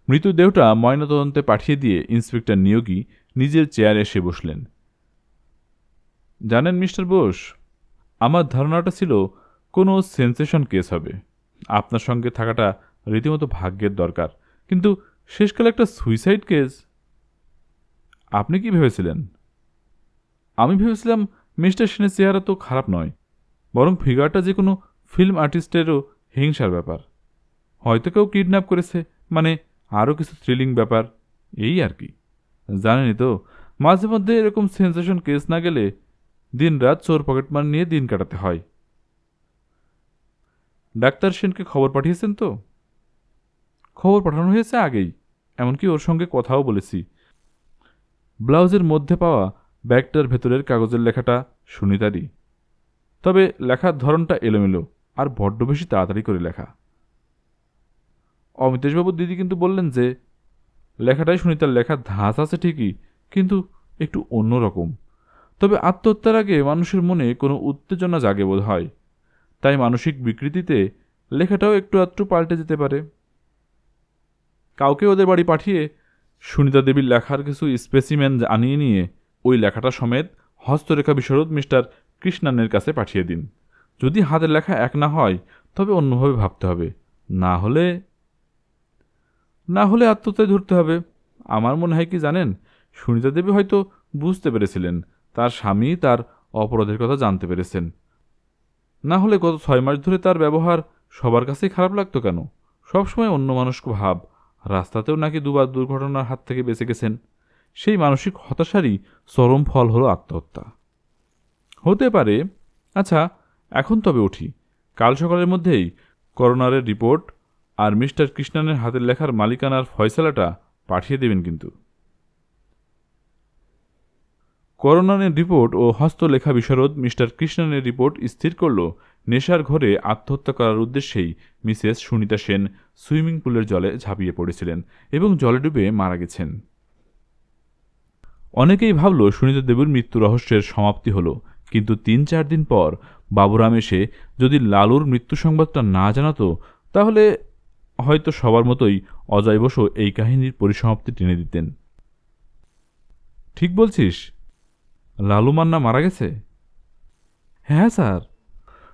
মৃতদেহটা ময়নাতদন্তে পাঠিয়ে দিয়ে ইন্সপেক্টর নিয়োগী নিজের চেয়ারে এসে বসলেন। জানেন মিস্টার বোস, আমার ধারণাটা ছিল কোনো সেন্সেশন কেস হবে। আপনার সঙ্গে থাকাটা রীতিমতো ভাগ্যের দরকার, কিন্তু শেষকালে একটা সুইসাইড কেস। আপনি কি ভেবেছিলেন? আমি ভেবেছিলাম মিস্টার সেনের চেহারা তো খারাপ নয়, বরং ফিগারটা যে কোনো ফিল্ম আর্টিস্টেরও হিংসার ব্যাপার। হয়তো কেউ কিডন্যাপ করেছে, মানে আরও কিছু থ্রিলিং ব্যাপার, এই আর কি। জানেনই তো, মাঝে মধ্যে এরকম সেন্সেশন কেস না গেলে দিনরাত চোর পকেটমার নিয়ে দিন কাটাতে হয়। ডাক্তার সেনকে খবর পাঠিয়েছেন তো? খবর পাঠানো হয়েছে আগেই, এমনকি ওর সঙ্গে কথাও বলেছি। ব্লাউজের মধ্যে পাওয়া ব্যাগটার ভেতরের কাগজের লেখাটা সুনিতারই, তবে লেখার ধরনটা এলোমেলো আর বড্ড বেশি তাড়াতাড়ি করে লেখা। অমিতেশবাবুর দিদি কিন্তু বললেন যে লেখাটাই সুনিতার লেখার ধাঁচ আছে ঠিকই, কিন্তু একটু অন্যরকম। তবে আত্মহত্যার আগে মানুষের মনে কোনো উত্তেজনা জাগে বোধ হয়, তাই মানসিক বিকৃতিতে লেখাটাও একটু আধটু পাল্টে যেতে পারে। কাউকে ওদের বাড়ি পাঠিয়ে সুনিতা দেবীর লেখার কিছু স্পেসিমেন আনিয়ে নিয়ে ওই লেখাটা সমেত হস্তরেখা বিশারদ মিস্টার কৃষ্ণানের কাছে পাঠিয়ে দিন। যদি হাতের লেখা এক না হয় তবে অন্যভাবে ভাবতে হবে, না হলে আত্মহত্যায় ধরতে হবে। আমার মনে হয় কি জানেন, সুনিতা দেবী হয়তো বুঝতে পেরেছিলেন তার স্বামী তার অপরাধের কথা জানতে পেরেছেন। না হলে গত 6 মাস ধরে তার ব্যবহার সবার কাছেই খারাপ লাগতো কেন? সবসময় অন্য মানুষকে ভাব, রাস্তাতেও নাকি দুবার দুর্ঘটনার হাত থেকে বেঁচে গেছেন। সেই মানসিক হতাশারই চরম ফল হলো আত্মহত্যা। হতে পারে। আচ্ছা, এখন তবে উঠি। কাল সকালের মধ্যেই করোনারের রিপোর্ট আর মিস্টার কৃষ্ণানের হাতের লেখার মালিকানার ফয়সালাটা পাঠিয়ে দেবেন কিন্তু। করোনারের রিপোর্ট ও হস্তলেখা বিশারদ মিস্টার কৃষ্ণানের রিপোর্ট স্থির করল নেশার ঘরে আত্মহত্যা করার উদ্দেশ্যেই মিসেস সুনিতা সেন সুইমিং পুলের জলে ঝাঁপিয়ে পড়েছিলেন এবং জলে ডুবে মারা গেছেন। অনেকেই ভাবল সুনিতা দেবীর মৃত্যু রহস্যের সমাপ্তি হল, কিন্তু ৩-৪ দিন পর বাবুরাম এসে যদি লালুর মৃত্যু সংবাদটা না জানাতো, তাহলে হয়তো সবার মতোই অজয় বসু এই কাহিনীর পরিসমাপ্তি টেনে দিতেন। ঠিক বলছিস? লালু মান্না মারা গেছে? হ্যাঁ স্যার,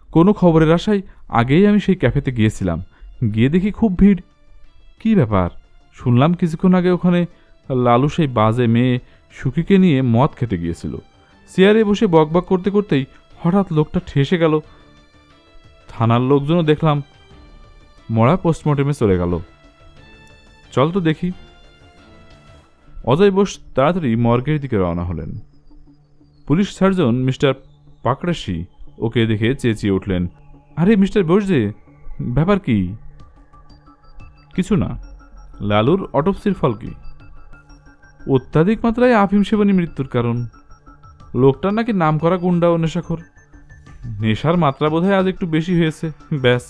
কোনো খবরের আশায় আগেই আমি সেই ক্যাফেতে গিয়েছিলাম। গিয়ে দেখি খুব ভিড়। কি ব্যাপার? শুনলাম কিছুক্ষণ আগে ওখানে লালু সেই বাজে মেয়ে সুখীকে নিয়ে মদ খেতে গিয়েছিল। চেয়ারে বসে বকবক করতে করতেই হঠাৎ লোকটা ঠেসে গেল। থানার লোকজনও দেখলাম মরা পোস্টমর্টেমে চলে গেল। চল তো দেখি। অজয় বোস তাড়াতাড়ি মর্গের দিকে রওনা হলেন। পুলিশ সার্জন মিস্টার পাকড়াশি ওকে দেখে চেঁচিয়ে উঠলেন, আরে মিস্টার বোস যে, ব্যাপার কি? কিছু না। লালুর অটোপসির ফল কি? অত্যাধিক মাত্রায় আফিম সেবনই মৃত্যুর কারণ। লোকটার নাকি নাম করা গুন্ডা ও নেশাখোর। নেশার মাত্রা বোধহয় আজ একটু বেশি হয়েছে, ব্যাস।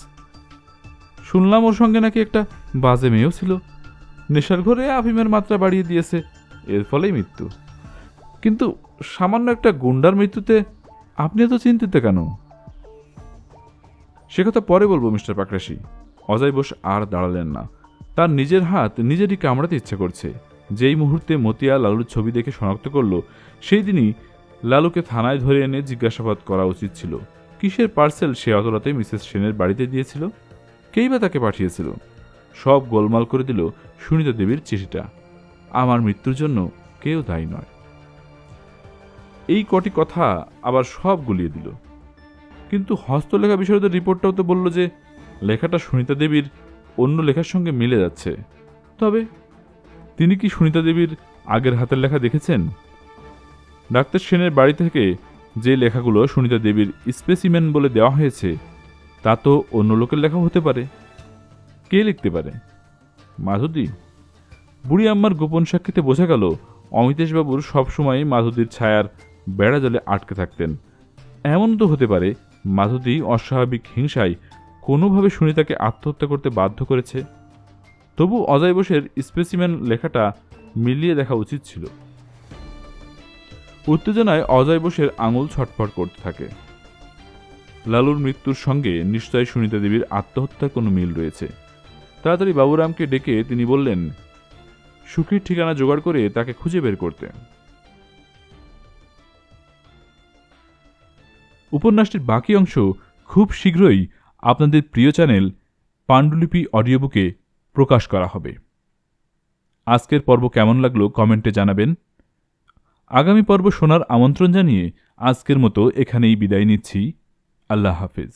শুনলাম ওর সঙ্গে নাকি একটা বাজে মেয়েও ছিল। নেশার ঘরে আফিমের মাত্রা বাড়িয়ে দিয়েছে, এর ফলেই মৃত্যু। কিন্তু সামান্য একটা গুন্ডার মৃত্যুতে আপনি এত চিন্তিত কেন? সে কথা পরে বলবো মিস্টার পাকড়াশি। অজয় বোস আর দাঁড়ালেন না। তার নিজের হাত নিজেরই কামড়াতে ইচ্ছে করছে। যেই মুহূর্তে মতিয়া লালুর ছবি দেখে শনাক্ত করল, সেই দিনই লালুকে থানায় ধরে এনে জিজ্ঞাসাবাদ করা উচিত ছিল। কিসের পার্সেল সে অত রাতে মিসেস সেনের বাড়িতে দিয়েছিল? কেই বা তাকে পাঠিয়েছিল? সব গোলমাল করে দিল সুনিতা দেবীর চিঠিটা। আমার মৃত্যুর জন্য কেউ দায়ী নয়, এই কটি কথা আবার সব গুলিয়ে দিল। কিন্তু হস্তলেখা বিশারদের রিপোর্টটাও তো বলল যে লেখাটা সুনিতা দেবীর অন্য লেখার সঙ্গে মিলে যাচ্ছে। তবে তিনি কি সুনিতা দেবীর আগের হাতের লেখা দেখেছেন? ডাক্তার সেনের বাড়ি থেকে যে লেখাগুলো সুনিতা দেবীর স্পেসিমেন বলে দেওয়া হয়েছে, তা তো অন্য লোকের লেখা হতে পারে। কে লিখতে পারে? মাধুদী? বুড়ি আম্মার গোপন সাক্ষীতে বোঝা গেল অমিতেশবাবুর সবসময় মাধুদীর ছায়ার বেড়া জলে আটকে থাকতেন। এমন তো হতে পারে মাধুদী অস্বাভাবিক হিংসায় কোনোভাবে সুনিতাকে আত্মহত্যা করতে বাধ্য করেছে। তবু অজয় বোসের স্পেসিমেন লেখাটা মিলিয়ে দেখা উচিত ছিল। উত্তেজনায় অজয় বোসের আঙুল ছটফট করতে থাকে। লালুর মৃত্যুর সঙ্গে নিশ্চয় সুনিতা দেবীর আত্মহত্যার কোনো মিল রয়েছে। তাড়াতাড়ি বাবুরামকে ডেকে তিনি বললেন সুখীর ঠিকানা জোগাড় করে তাকে খুঁজে বের করতে। উপন্যাসটির বাকি অংশ খুব শীঘ্রই আপনাদের প্রিয় চ্যানেল পাণ্ডুলিপি অডিও বুকে প্রকাশ করা হবে। আজকের পর্ব কেমন লাগলো কমেন্টে জানাবেন। আগামী পর্ব শোনার আমন্ত্রণ জানিয়ে আজকের মতো এখানেই বিদায় নিচ্ছি। আল্লাহ হাফেজ।